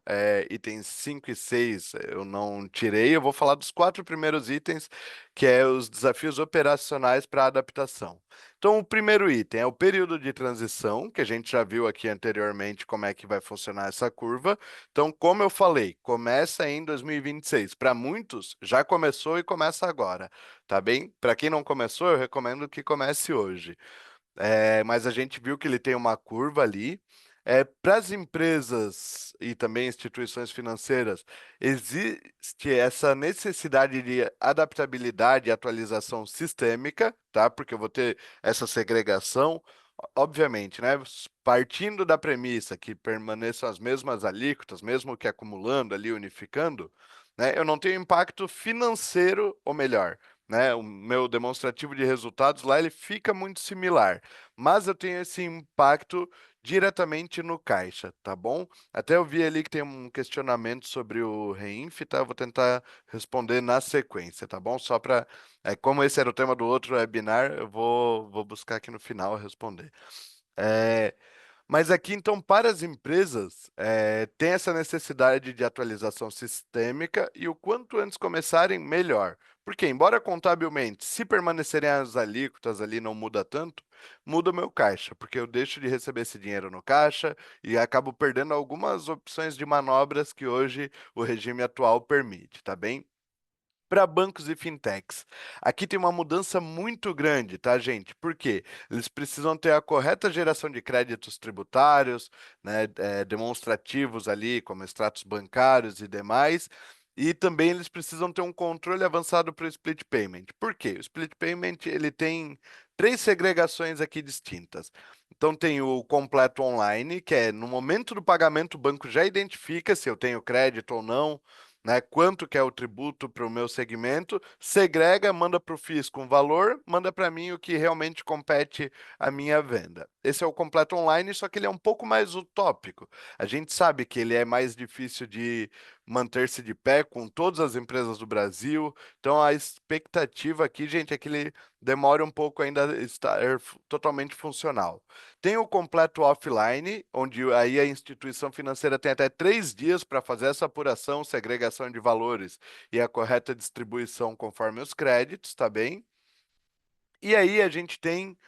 Itens 5 e 6 eu não tirei. Eu vou falar dos quatro primeiros itens, que é os desafios operacionais para adaptação. Então, o primeiro item é o período de transição, que a gente já viu aqui anteriormente como é que vai funcionar essa curva. Então, como eu falei, começa em 2026. Para muitos, já começou e começa agora, tá bem? Para quem não começou, eu recomendo que comece hoje. Mas a gente viu que ele tem uma curva ali. Para as empresas e também instituições financeiras, existe essa necessidade de adaptabilidade e atualização sistêmica, tá? Porque eu vou ter essa segregação, obviamente, né? Partindo da premissa que permaneçam as mesmas alíquotas, mesmo que acumulando ali, unificando, né? Eu não tenho impacto financeiro, ou melhor, né? O meu demonstrativo de resultados lá ele fica muito similar, mas eu tenho esse impacto diretamente no caixa, tá bom? Até eu vi ali que tem um questionamento sobre o Reinf, tá? Eu vou tentar responder na sequência, tá bom? Só para, como esse era o tema do outro webinar, eu vou buscar aqui no final responder. Mas aqui, então, para as empresas, tem essa necessidade de atualização sistêmica e o quanto antes começarem, melhor. Porque, embora contabilmente, se permanecerem as alíquotas ali não muda tanto, muda o meu caixa, porque eu deixo de receber esse dinheiro no caixa e acabo perdendo algumas opções de manobras que hoje o regime atual permite, tá bem? Para bancos e fintechs. Aqui tem uma mudança muito grande, tá, gente? Por quê? Eles precisam ter a correta geração de créditos tributários, né, demonstrativos ali, como extratos bancários e demais. E também eles precisam ter um controle avançado para o split payment. Por quê? O split payment ele tem três segregações aqui distintas. Então tem o completo online, que é no momento do pagamento o banco já identifica se eu tenho crédito ou não, né, quanto que é o tributo para o meu segmento, segrega, manda para o fisco um valor, manda para mim o que realmente compete à minha venda. Esse é o completo online, só que ele é um pouco mais utópico. A gente sabe que ele é mais difícil de manter-se de pé com todas as empresas do Brasil, então a expectativa aqui, gente, é que ele demore um pouco ainda a estar totalmente funcional. Tem o completo offline, onde aí a instituição financeira tem até 3 dias para fazer essa apuração, segregação de valores e a correta distribuição conforme os créditos, tá bem? E aí a gente tem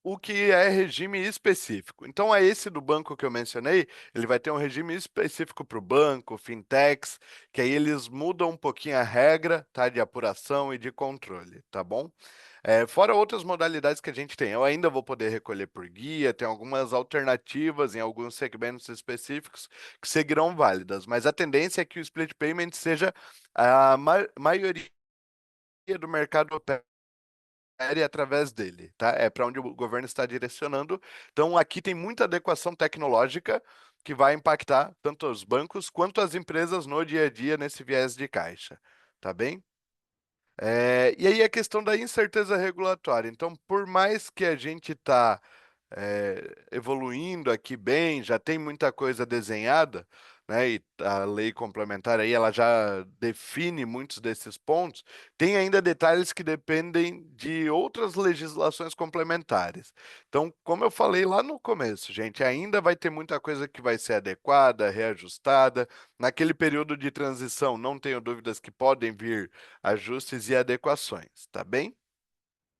o que é regime específico. Então, é esse do banco que eu mencionei, ele vai ter um regime específico para o banco, fintechs, que aí eles mudam um pouquinho a regra, tá, de apuração e de controle, tá bom? Fora outras modalidades que a gente tem, eu ainda vou poder recolher por guia, tem algumas alternativas em alguns segmentos específicos que seguirão válidas, mas a tendência é que o split payment seja a maioria do mercado através dele, tá? É para onde o governo está direcionando. Então, aqui tem muita adequação tecnológica que vai impactar tanto os bancos quanto as empresas no dia a dia nesse viés de caixa, tá bem? E aí a questão da incerteza regulatória. Então, por mais que a gente está evoluindo aqui bem, já tem muita coisa desenhada, né? E a lei complementar aí ela já define muitos desses pontos. Tem ainda detalhes que dependem de outras legislações complementares. Então, como eu falei lá no começo, gente, ainda vai ter muita coisa que vai ser adequada, reajustada. Naquele período de transição, não tenho dúvidas que podem vir ajustes e adequações, tá bem?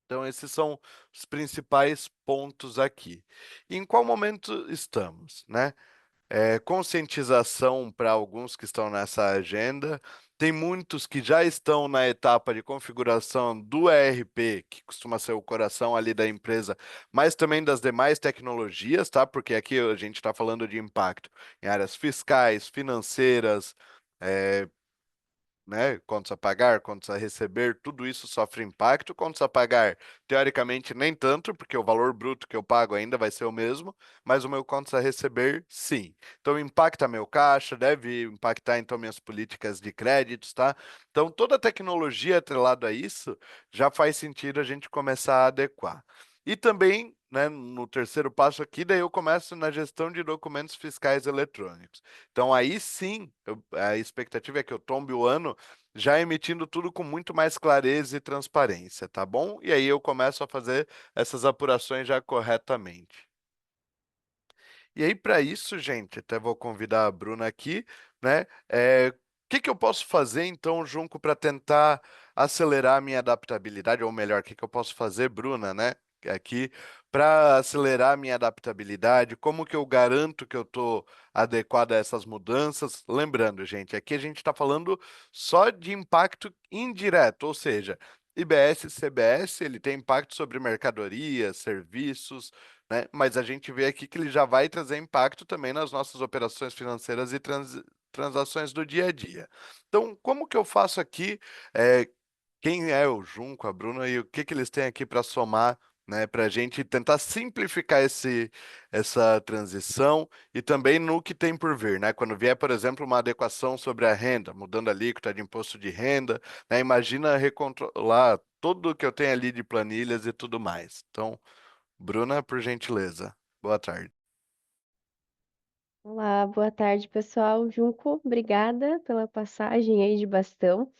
Então, esses são os principais pontos aqui. E em qual momento estamos, né? Conscientização para alguns que estão nessa agenda. Tem muitos que já estão na etapa de configuração do ERP, que costuma ser o coração ali da empresa, mas também das demais tecnologias, tá? Porque aqui a gente está falando de impacto em áreas fiscais, financeiras, eh, né? Contas a pagar, contas a receber, tudo isso sofre impacto. Contas a pagar, teoricamente, nem tanto, porque o valor bruto que eu pago ainda vai ser o mesmo, mas o meu contas a receber, sim. Então, impacta meu caixa, deve impactar, então, minhas políticas de créditos, tá? Então, toda a tecnologia atrelada a isso já faz sentido a gente começar a adequar. E também, né, no terceiro passo aqui, daí eu começo na gestão de documentos fiscais eletrônicos. Então, aí sim, a expectativa é que eu tombe o ano já emitindo tudo com muito mais clareza e transparência, tá bom? E aí eu começo a fazer essas apurações já corretamente. E aí, para isso, gente, até vou convidar a Bruna aqui, né? O que que eu posso fazer, então, Junco, para tentar acelerar a minha adaptabilidade? Ou melhor, o que que eu posso fazer, Bruna, né? Aqui, para acelerar a minha adaptabilidade, como que eu garanto que eu estou adequado a essas mudanças? Lembrando, gente, aqui a gente está falando só de impacto indireto, ou seja, IBS e CBS, ele tem impacto sobre mercadorias, serviços, né? Mas a gente vê aqui que ele já vai trazer impacto também nas nossas operações financeiras e transações do dia a dia. Então, como que eu faço aqui? É, quem é o Junco, a Bruna e o que que eles têm aqui para somar, né? Para a gente tentar simplificar essa transição e também no que tem por vir, né? Quando vier, por exemplo, uma adequação sobre a renda, mudando a alíquota de imposto de renda, né? Imagina recontrolar tudo que eu tenho ali de planilhas e tudo mais. Então, Bruna, por gentileza. Boa tarde. Olá, boa tarde, pessoal. Junco, obrigada pela passagem aí de bastão.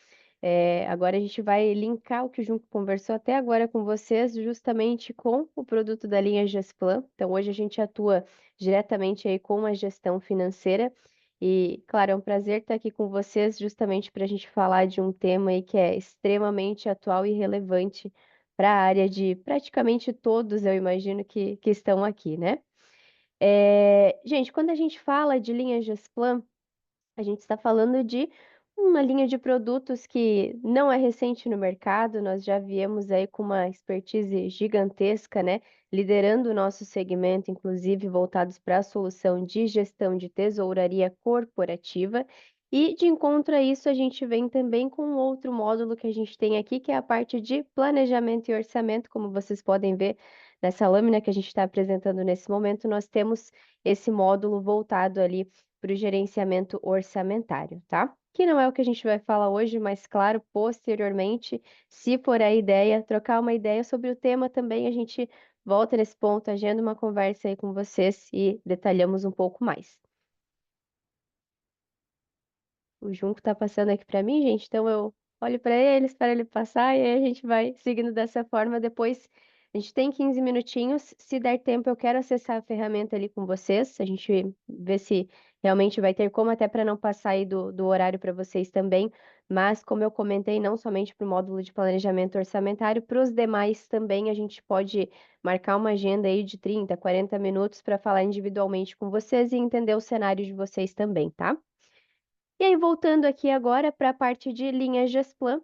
Agora a gente vai linkar o que o Junco conversou até agora com vocês, justamente com o produto da linha Gesplan. Então, hoje a gente atua diretamente aí com a gestão financeira. E, claro, é um prazer estar aqui com vocês, justamente para a gente falar de um tema aí que é extremamente atual e relevante para a área de praticamente todos, eu imagino, que estão aqui, né? Gente, quando a gente fala de linha Gesplan, a gente está falando de uma linha de produtos que não é recente no mercado, nós já viemos aí com uma expertise gigantesca, né? Liderando o nosso segmento, inclusive voltados para a solução de gestão de tesouraria corporativa. E de encontro a isso, a gente vem também com um outro módulo que a gente tem aqui, que é a parte de planejamento e orçamento. Como vocês podem ver nessa lâmina que a gente está apresentando nesse momento, nós temos esse módulo voltado ali para o gerenciamento orçamentário, tá? Que não é o que a gente vai falar hoje, mas claro, posteriormente, se for a ideia, trocar uma ideia sobre o tema também, a gente volta nesse ponto, agenda uma conversa aí com vocês e detalhamos um pouco mais. O Junco tá passando aqui para mim, gente, então eu olho para ele, espero ele passar e aí a gente vai seguindo dessa forma. Depois a gente tem 15 minutinhos. Se der tempo, eu quero acessar a ferramenta ali com vocês. A gente vê se realmente vai ter como, até para não passar aí do horário para vocês também. Mas, como eu comentei, não somente para o módulo de planejamento orçamentário, para os demais também a gente pode marcar uma agenda aí de 30, 40 minutos para falar individualmente com vocês e entender o cenário de vocês também, tá? E aí, voltando aqui agora para a parte de linha Gesplan,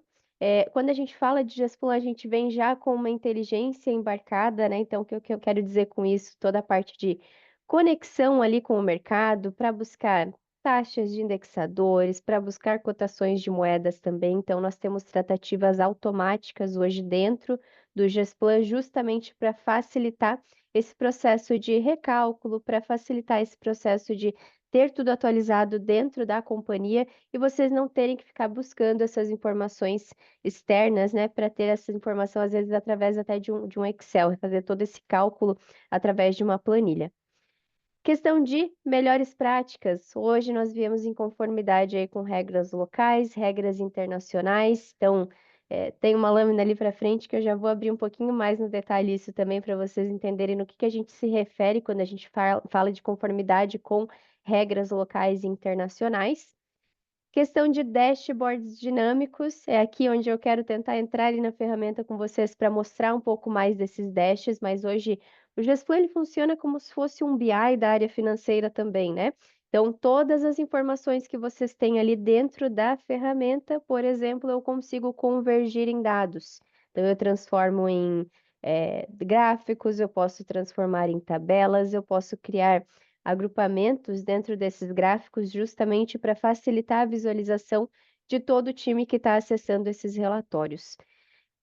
quando a gente fala de Gesplan, a gente vem já com uma inteligência embarcada, né? Então, o que eu quero dizer com isso? Toda a parte de conexão ali com o mercado para buscar taxas de indexadores, para buscar cotações de moedas também. Então, nós temos tratativas automáticas hoje dentro do Gesplan, justamente para facilitar esse processo de recálculo, para facilitar esse processo de ter tudo atualizado dentro da companhia e vocês não terem que ficar buscando essas informações externas, né, para ter essa informação, às vezes, através até de um Excel, fazer todo esse cálculo através de uma planilha. Questão de melhores práticas. Hoje nós viemos em conformidade aí com regras locais, regras internacionais. Então, tem uma lâmina ali para frente que eu já vou abrir um pouquinho mais no detalhe isso também para vocês entenderem no que a gente se refere quando a gente fala de conformidade com regras locais e internacionais. Questão de dashboards dinâmicos, é aqui onde eu quero tentar entrar ali na ferramenta com vocês para mostrar um pouco mais desses dashes, mas hoje o Gesplan ele funciona como se fosse um BI da área financeira também, né? Então, todas as informações que vocês têm ali dentro da ferramenta, por exemplo, eu consigo convergir em dados. Então, eu transformo em gráficos, eu posso transformar em tabelas, eu posso criar agrupamentos dentro desses gráficos justamente para facilitar a visualização de todo o time que está acessando esses relatórios.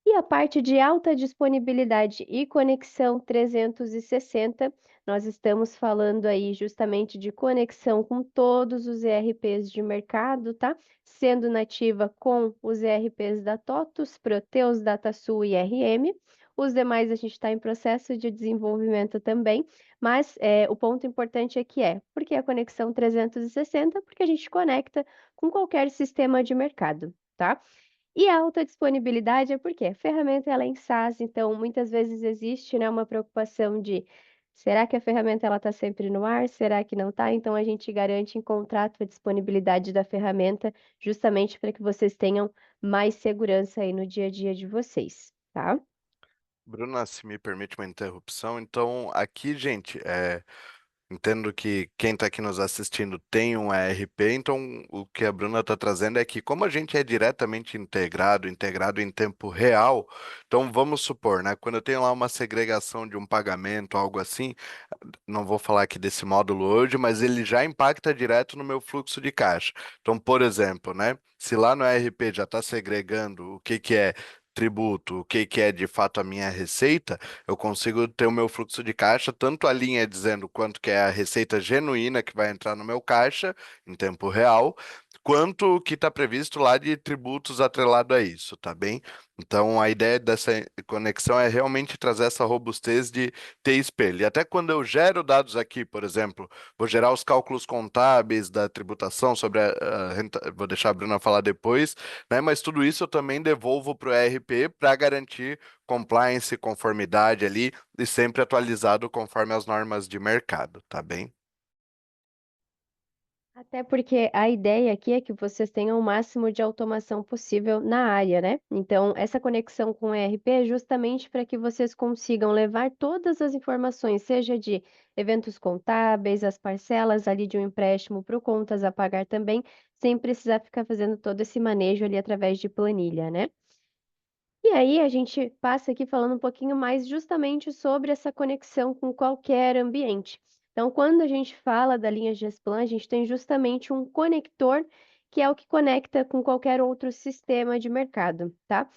E a parte de alta disponibilidade e conexão 360, nós estamos falando aí justamente de conexão com todos os ERPs de mercado, tá? Sendo nativa com os ERPs da TOTUS, Proteus, DataSul e RM. Os demais a gente está em processo de desenvolvimento também, mas o ponto importante aqui por que a conexão 360? Porque a gente conecta com qualquer sistema de mercado, tá? E a alta disponibilidade é porque a ferramenta ela é em SaaS, então muitas vezes existe, né, uma preocupação de será que a ferramenta ela está sempre no ar? Será que não está? Então a gente garante em contrato a disponibilidade da ferramenta justamente para que vocês tenham mais segurança aí no dia a dia de vocês, tá? Bruna, se me permite uma interrupção, então aqui, gente, entendo que quem está aqui nos assistindo tem um ERP, então o que a Bruna está trazendo é que, como a gente é diretamente integrado em tempo real, então vamos supor, né, quando eu tenho lá uma segregação de um pagamento, algo assim, não vou falar aqui desse módulo hoje, mas ele já impacta direto no meu fluxo de caixa. Então, por exemplo, né, se lá no ERP já está segregando o que que é tributo, o que que é de fato a minha receita, eu consigo ter o meu fluxo de caixa, tanto a linha dizendo quanto que é a receita genuína que vai entrar no meu caixa em tempo real, quanto o que está previsto lá de tributos atrelado a isso, tá bem? Então, a ideia dessa conexão é realmente trazer essa robustez de ter espelho. E até quando eu gero dados aqui, por exemplo, vou gerar os cálculos contábeis da tributação sobre a renta, vou deixar a Bruna falar depois, né? Mas tudo isso eu também devolvo para o ERP para garantir compliance, conformidade ali e sempre atualizado conforme as normas de mercado, tá bem? Até porque a ideia aqui é que vocês tenham o máximo de automação possível na área, né? Então, essa conexão com o ERP é justamente para que vocês consigam levar todas as informações, seja de eventos contábeis, as parcelas ali de um empréstimo para o contas a pagar também, sem precisar ficar fazendo todo esse manejo ali através de planilha, né? E aí a gente passa aqui falando um pouquinho mais justamente sobre essa conexão com qualquer ambiente. Então, quando a gente fala da linha Gesplan, a gente tem justamente um conector que é o que conecta com qualquer outro sistema de mercado, tá?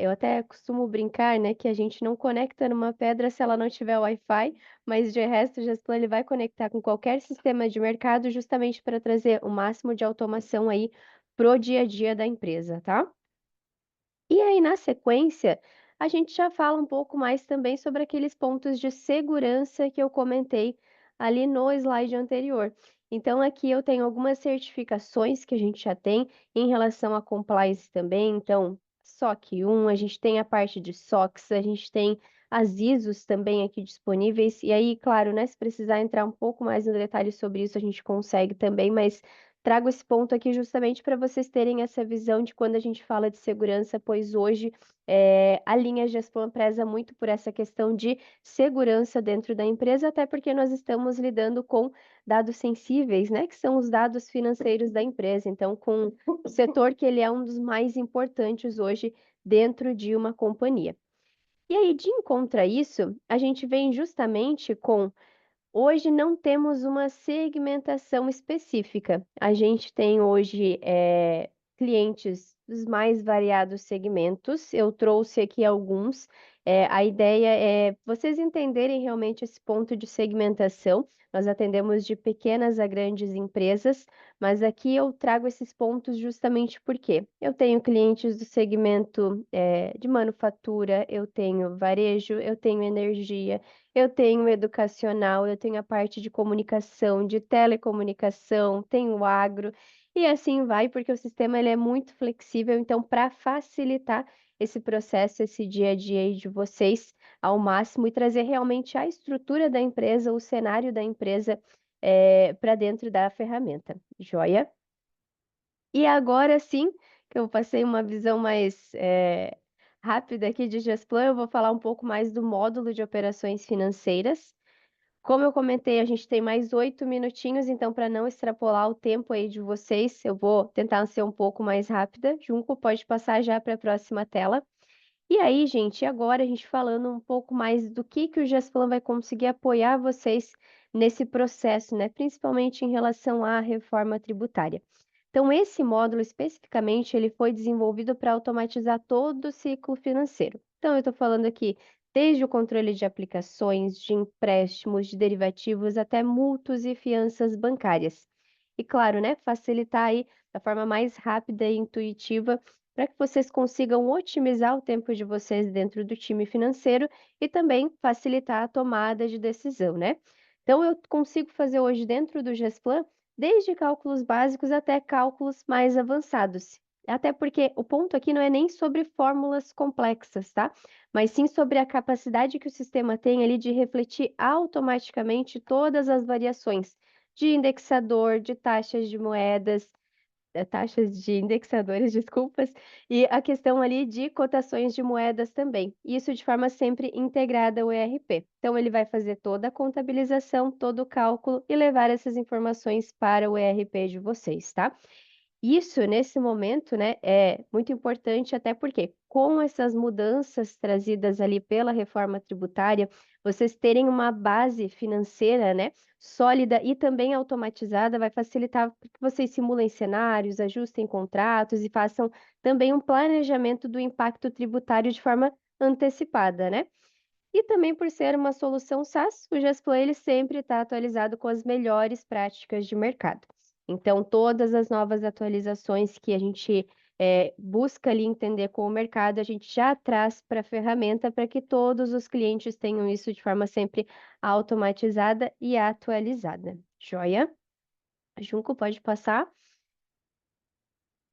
Eu até costumo brincar, né, que a gente não conecta numa pedra se ela não tiver Wi-Fi, mas de resto o Gesplan ele vai conectar com qualquer sistema de mercado justamente para trazer o máximo de automação aí pro dia a dia da empresa, tá? E aí, na sequência, a gente já fala um pouco mais também sobre aqueles pontos de segurança que eu comentei ali no slide anterior. Então, aqui eu tenho algumas certificações que a gente já tem em relação a compliance também. Então, SOC 1, a gente tem a parte de SOX, a gente tem as ISOs também aqui disponíveis. E aí, claro, né, se precisar entrar um pouco mais no detalhe sobre isso, a gente consegue também, mas trago esse ponto aqui justamente para vocês terem essa visão de quando a gente fala de segurança, pois hoje a linha Gesplan preza muito por essa questão de segurança dentro da empresa, até porque nós estamos lidando com dados sensíveis, né, que são os dados financeiros da empresa. Então, com o setor que ele é um dos mais importantes hoje dentro de uma companhia. E aí, de encontro a isso, a gente vem justamente com hoje não temos uma segmentação específica. A gente tem hoje clientes dos mais variados segmentos. Eu trouxe aqui alguns. A ideia é vocês entenderem realmente esse ponto de segmentação. Nós atendemos de pequenas a grandes empresas, mas aqui eu trago esses pontos justamente porque eu tenho clientes do segmento de manufatura, eu tenho varejo, eu tenho energia. Eu tenho educacional, eu tenho a parte de comunicação, de telecomunicação, tenho agro, e assim vai, porque o sistema ele é muito flexível, então, para facilitar esse processo, esse dia a dia aí de vocês ao máximo e trazer realmente a estrutura da empresa, o cenário da empresa para dentro da ferramenta. Joia? E agora sim, que eu passei uma visão mais rápida aqui de Gesplan, eu vou falar um pouco mais do módulo de operações financeiras. Como eu comentei, a gente tem mais 8 minutinhos, então para não extrapolar o tempo aí de vocês, eu vou tentar ser um pouco mais rápida. Junco, pode passar já para a próxima tela. E aí, gente, agora a gente falando um pouco mais do que o Gesplan vai conseguir apoiar vocês nesse processo, né? Principalmente em relação à reforma tributária. Então, esse módulo especificamente, ele foi desenvolvido para automatizar todo o ciclo financeiro. Então, eu estou falando aqui desde o controle de aplicações, de empréstimos, de derivativos, até multas e fianças bancárias. E claro, né, facilitar aí da forma mais rápida e intuitiva para que vocês consigam otimizar o tempo de vocês dentro do time financeiro e também facilitar a tomada de decisão, né? Então, eu consigo fazer hoje dentro do Gesplan desde cálculos básicos até cálculos mais avançados. Até porque o ponto aqui não é nem sobre fórmulas complexas, tá? Mas sim sobre a capacidade que o sistema tem ali de refletir automaticamente todas as variações de indexador, de taxas de moedas, taxas de indexadores, desculpas, e a questão ali de cotações de moedas também. Isso de forma sempre integrada ao ERP. Então, ele vai fazer toda a contabilização, todo o cálculo e levar essas informações para o ERP de vocês, tá? Isso, nesse momento, né, é muito importante, até porque, com essas mudanças trazidas ali pela reforma tributária, vocês terem uma base financeira, né, sólida e também automatizada, vai facilitar que vocês simulem cenários, ajustem contratos e façam também um planejamento do impacto tributário de forma antecipada, né? E também por ser uma solução SaaS, o Gesplan ele sempre está atualizado com as melhores práticas de mercado. Então, todas as novas atualizações que a gente busca ali entender com o mercado, a gente já traz para a ferramenta para que todos os clientes tenham isso de forma sempre automatizada e atualizada. Joia? Junco, pode passar.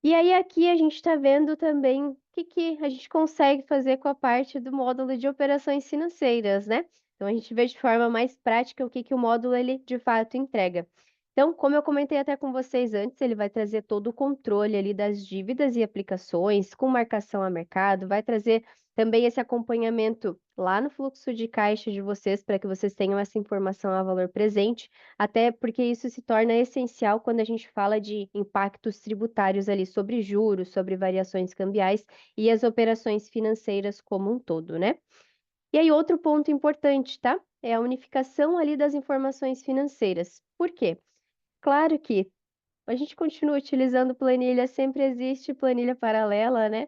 E aí aqui a gente está vendo também o que que a gente consegue fazer com a parte do módulo de operações financeiras, né? Então a gente vê de forma mais prática o que que o módulo ele de fato entrega. Então, como eu comentei até com vocês antes, ele vai trazer todo o controle ali das dívidas e aplicações, com marcação a mercado, vai trazer também esse acompanhamento lá no fluxo de caixa de vocês, para que vocês tenham essa informação a valor presente, até porque isso se torna essencial quando a gente fala de impactos tributários ali sobre juros, sobre variações cambiais e as operações financeiras como um todo, né? E aí, outro ponto importante, tá? É a unificação ali das informações financeiras. Por quê? Claro que a gente continua utilizando planilha, sempre existe planilha paralela, né?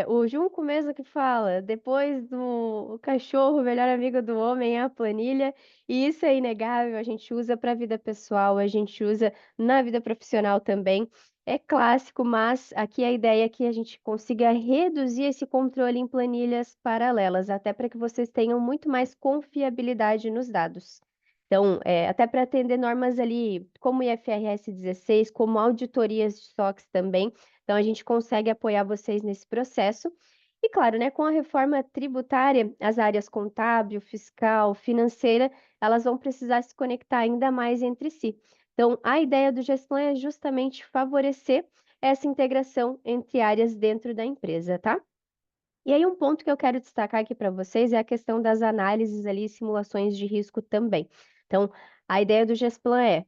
O Junco mesmo que fala, depois do cachorro, o melhor amigo do homem é a planilha, e isso é inegável, a gente usa para a vida pessoal, a gente usa na vida profissional também. É clássico, mas aqui a ideia é que a gente consiga reduzir esse controle em planilhas paralelas, até para que vocês tenham muito mais confiabilidade nos dados. Então, até para atender normas ali, como IFRS 16, como auditorias de SOX também. Então, a gente consegue apoiar vocês nesse processo. E, claro, né, com a reforma tributária, as áreas contábil, fiscal, financeira, elas vão precisar se conectar ainda mais entre si. Então, a ideia do Gestão é justamente favorecer essa integração entre áreas dentro da empresa, tá? E aí, um ponto que eu quero destacar aqui para vocês é a questão das análises ali e simulações de risco também. Então, a ideia do Gesplan é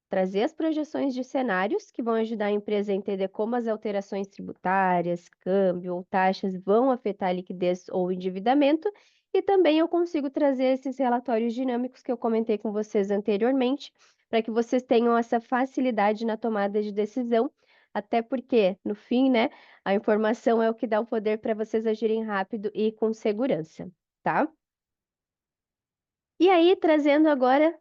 trazer as projeções de cenários que vão ajudar a empresa a entender como as alterações tributárias, câmbio ou taxas vão afetar a liquidez ou o endividamento, e também eu consigo trazer esses relatórios dinâmicos que eu comentei com vocês anteriormente, para que vocês tenham essa facilidade na tomada de decisão, até porque, no fim, né, a informação é o que dá o poder para vocês agirem rápido e com segurança, tá? E aí, trazendo agora.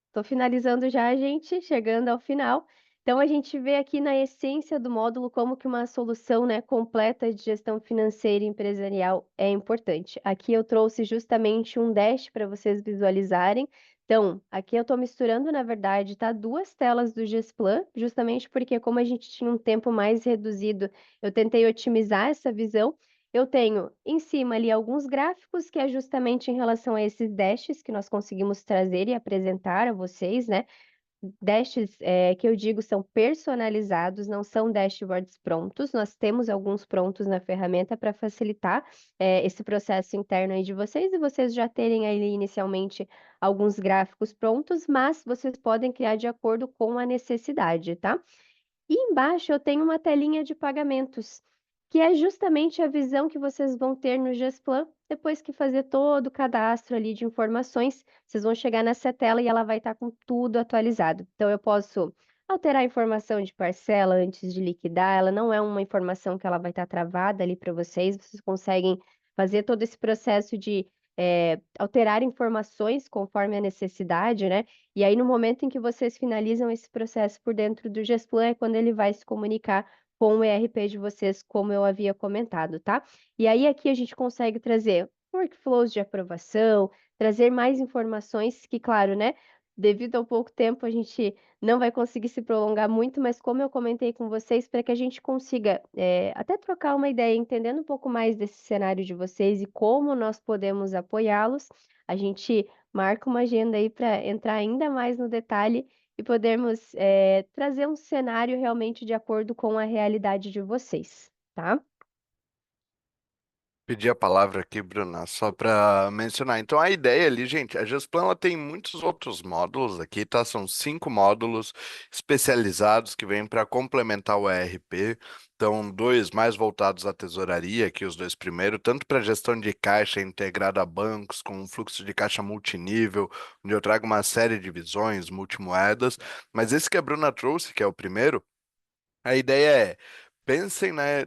Estou finalizando já, gente, chegando ao final. Então, a gente vê aqui na essência do módulo como que uma solução, né, completa de gestão financeira e empresarial é importante. Aqui eu trouxe justamente um dash para vocês visualizarem. Então, aqui eu estou misturando, na verdade, tá, duas telas do Gesplan, justamente porque como a gente tinha um tempo mais reduzido, eu tentei otimizar essa visão. Eu tenho em cima ali alguns gráficos que é justamente em relação a esses dashes que nós conseguimos trazer e apresentar a vocês, né? Dashes que eu digo são personalizados, não são dashboards prontos. Nós temos alguns prontos na ferramenta para facilitar esse processo interno aí de vocês e vocês já terem ali inicialmente alguns gráficos prontos, mas vocês podem criar de acordo com a necessidade, tá? E embaixo eu tenho uma telinha de pagamentos, que é justamente a visão que vocês vão ter no Gesplan depois que fazer todo o cadastro ali de informações. Vocês vão chegar nessa tela e ela vai estar com tudo atualizado. Então eu posso alterar a informação de parcela antes de liquidar, ela não é uma informação que ela vai estar travada ali para vocês, vocês conseguem fazer todo esse processo de alterar informações conforme a necessidade, né? E aí, no momento em que vocês finalizam esse processo por dentro do Gesplan, é quando ele vai se comunicar com o ERP de vocês, como eu havia comentado, tá? E aí, aqui a gente consegue trazer workflows de aprovação, trazer mais informações que, claro, né? Devido ao pouco tempo, a gente não vai conseguir se prolongar muito, mas como eu comentei com vocês, para que a gente consiga até trocar uma ideia, entendendo um pouco mais desse cenário de vocês e como nós podemos apoiá-los, a gente marca uma agenda aí para entrar ainda mais no detalhe e podermos trazer um cenário realmente de acordo com a realidade de vocês, tá? Pedir a palavra aqui, Bruna, só para mencionar. Então, a ideia ali, gente, a Gesplan ela tem muitos outros módulos aqui, tá? São 5 módulos especializados que vêm para complementar o ERP. Então, dois mais voltados à tesouraria, que os dois primeiros, tanto para gestão de caixa integrada a bancos, com um fluxo de caixa multinível, onde eu trago uma série de visões, multimoedas. Mas esse que a Bruna trouxe, que é o primeiro, a ideia é Pensem, né,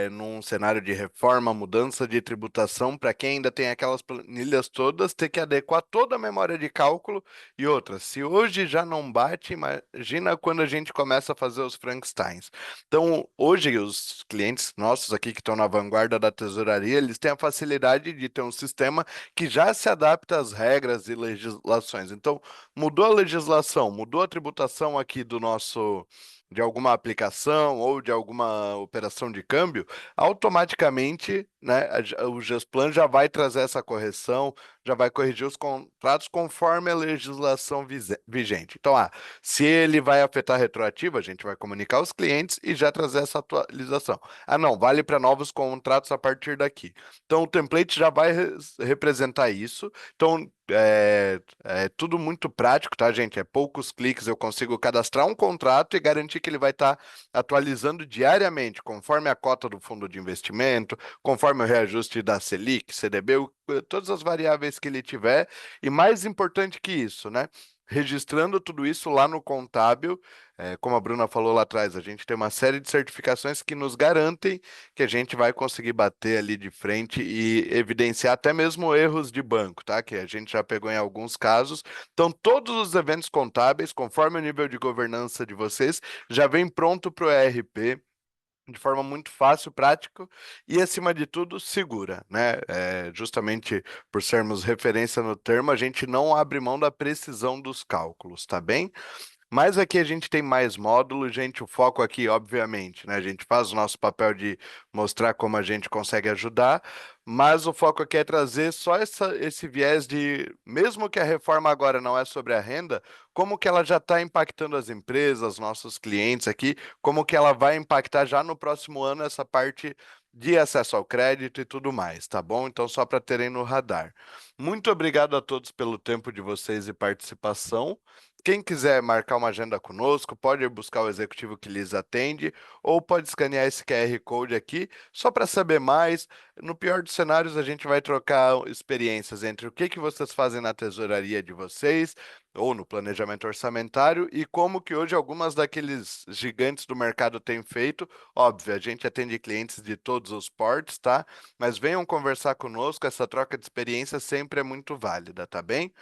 num cenário de reforma, mudança de tributação, para quem ainda tem aquelas planilhas todas, ter que adequar toda a memória de cálculo e outras. Se hoje já não bate, imagina quando a gente começa a fazer os Frankensteins. Então, hoje, os clientes nossos aqui que estão na vanguarda da tesouraria, eles têm a facilidade de ter um sistema que já se adapta às regras e legislações. Então, mudou a legislação, mudou a tributação aqui do nosso de alguma aplicação ou de alguma operação de câmbio, automaticamente, né, o Gesplan já vai trazer essa correção, já vai corrigir os contratos conforme a legislação vigente. Então, se ele vai afetar retroativo, a gente vai comunicar aos clientes e já trazer essa atualização. Ah, não, vale para novos contratos a partir daqui. Então, o template já vai representar isso. Então, é tudo muito prático, tá, gente? É poucos cliques, eu consigo cadastrar um contrato e garantir que ele vai estar atualizando diariamente, conforme a cota do fundo de investimento, conforme o reajuste da Selic, CDB, todas as variáveis que ele tiver. E mais importante que isso, né? Registrando tudo isso lá no contábil, como a Bruna falou lá atrás, a gente tem uma série de certificações que nos garantem que a gente vai conseguir bater ali de frente e evidenciar até mesmo erros de banco, tá? Que a gente já pegou em alguns casos. Então, todos os eventos contábeis, conforme o nível de governança de vocês, já vem pronto para o ERP. De forma muito fácil, prática e, acima de tudo, segura, né? Justamente por sermos referência no termo, a gente não abre mão da precisão dos cálculos, tá bem? Mas aqui a gente tem mais módulos, gente. O foco aqui, obviamente, né? A gente faz o nosso papel de mostrar como a gente consegue ajudar, mas o foco aqui é trazer só esse viés de, mesmo que a reforma agora não é sobre a renda, como que ela já está impactando as empresas, nossos clientes aqui, como que ela vai impactar já no próximo ano essa parte de acesso ao crédito e tudo mais, tá bom? Então, só para terem no radar. Muito obrigado a todos pelo tempo de vocês e participação. Quem quiser marcar uma agenda conosco, pode ir buscar o executivo que lhes atende, ou pode escanear esse QR Code aqui, só para saber mais. No pior dos cenários, a gente vai trocar experiências entre o que vocês fazem na tesouraria de vocês, ou no planejamento orçamentário, e como que hoje algumas daqueles gigantes do mercado têm feito. Óbvio, a gente atende clientes de todos os portes, tá? Mas venham conversar conosco, essa troca de experiência sempre é muito válida, tá bem?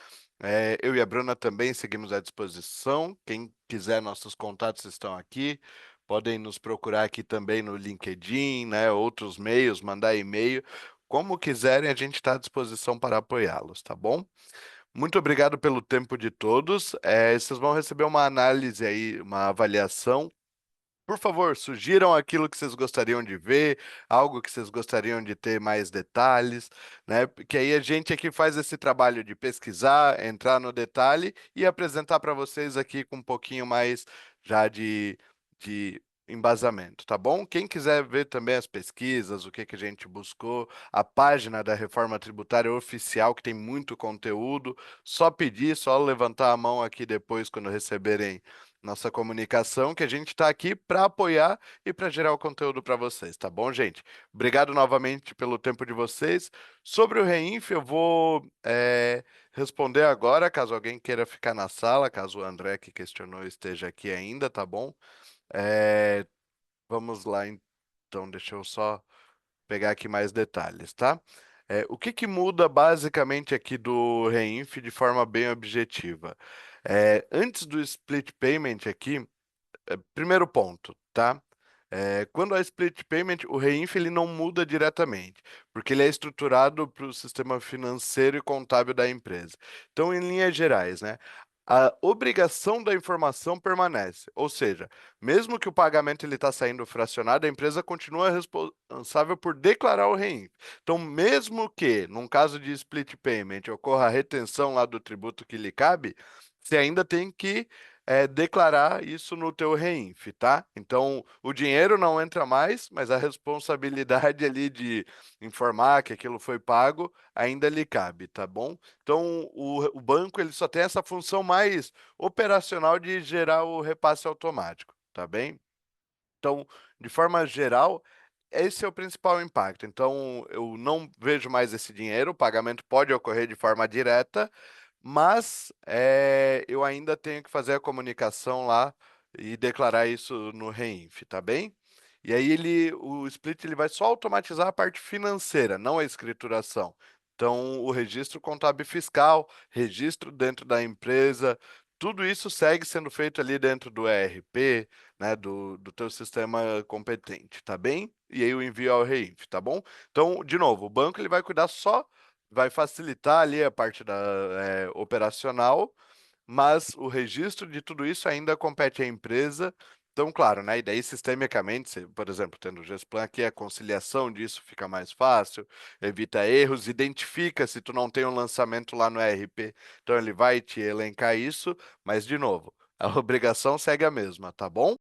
Eu e a Bruna também seguimos à disposição. Quem quiser, nossos contatos estão aqui. Podem nos procurar aqui também no LinkedIn, né? Outros meios, mandar e-mail. Como quiserem, a gente está à disposição para apoiá-los, tá bom? Muito obrigado pelo tempo de todos. Vocês vão receber uma análise aí, uma avaliação. Por favor, sugiram aquilo que vocês gostariam de ver, algo que vocês gostariam de ter mais detalhes, né? Porque aí a gente aqui faz esse trabalho de pesquisar, entrar no detalhe e apresentar para vocês aqui com um pouquinho mais já de embasamento, tá bom? Quem quiser ver também as pesquisas, o que que a gente buscou, a página da Reforma Tributária oficial, que tem muito conteúdo, só pedir, só levantar a mão aqui depois quando receberem nossa comunicação, que a gente está aqui para apoiar e para gerar o conteúdo para vocês, tá bom, gente? Obrigado novamente pelo tempo de vocês. Sobre o Reinf, eu vou responder agora, caso alguém queira ficar na sala, caso o André que questionou esteja aqui ainda, tá bom? É, vamos lá, então, deixa eu só pegar aqui mais detalhes, tá? O que que muda basicamente aqui do Reinf de forma bem objetiva? Antes do split payment aqui, primeiro ponto, tá? Quando há split payment, o Reinf ele não muda diretamente, porque ele é estruturado para o sistema financeiro e contábil da empresa. Então, em linhas gerais, né? A obrigação da informação permanece, ou seja, mesmo que o pagamento ele está saindo fracionado, a empresa continua responsável por declarar o Reinf. Então, mesmo que, num caso de split payment, ocorra a retenção lá do tributo que lhe cabe, você ainda tem que declarar isso no teu Reinf, tá? Então, o dinheiro não entra mais, mas a responsabilidade ali de informar que aquilo foi pago ainda lhe cabe, tá bom? Então, o banco ele só tem essa função mais operacional de gerar o repasse automático, tá bem? Então, de forma geral, esse é o principal impacto. Então, eu não vejo mais esse dinheiro, o pagamento pode ocorrer de forma direta, mas eu ainda tenho que fazer a comunicação lá e declarar isso no Reinf, tá bem? E aí o split ele vai só automatizar a parte financeira, não a escrituração. Então, o registro contábil e fiscal, registro dentro da empresa, tudo isso segue sendo feito ali dentro do ERP, né, do teu sistema competente, tá bem? E aí o envio ao Reinf, tá bom? Então, de novo, o banco ele vai cuidar só, vai facilitar ali a parte da operacional, mas o registro de tudo isso ainda compete à empresa. Então, claro, né? E daí, sistemicamente, por exemplo, tendo o Gesplan aqui, a conciliação disso fica mais fácil, evita erros, identifica se tu não tem um lançamento lá no ERP, então ele vai te elencar isso, mas, de novo, a obrigação segue a mesma, tá bom?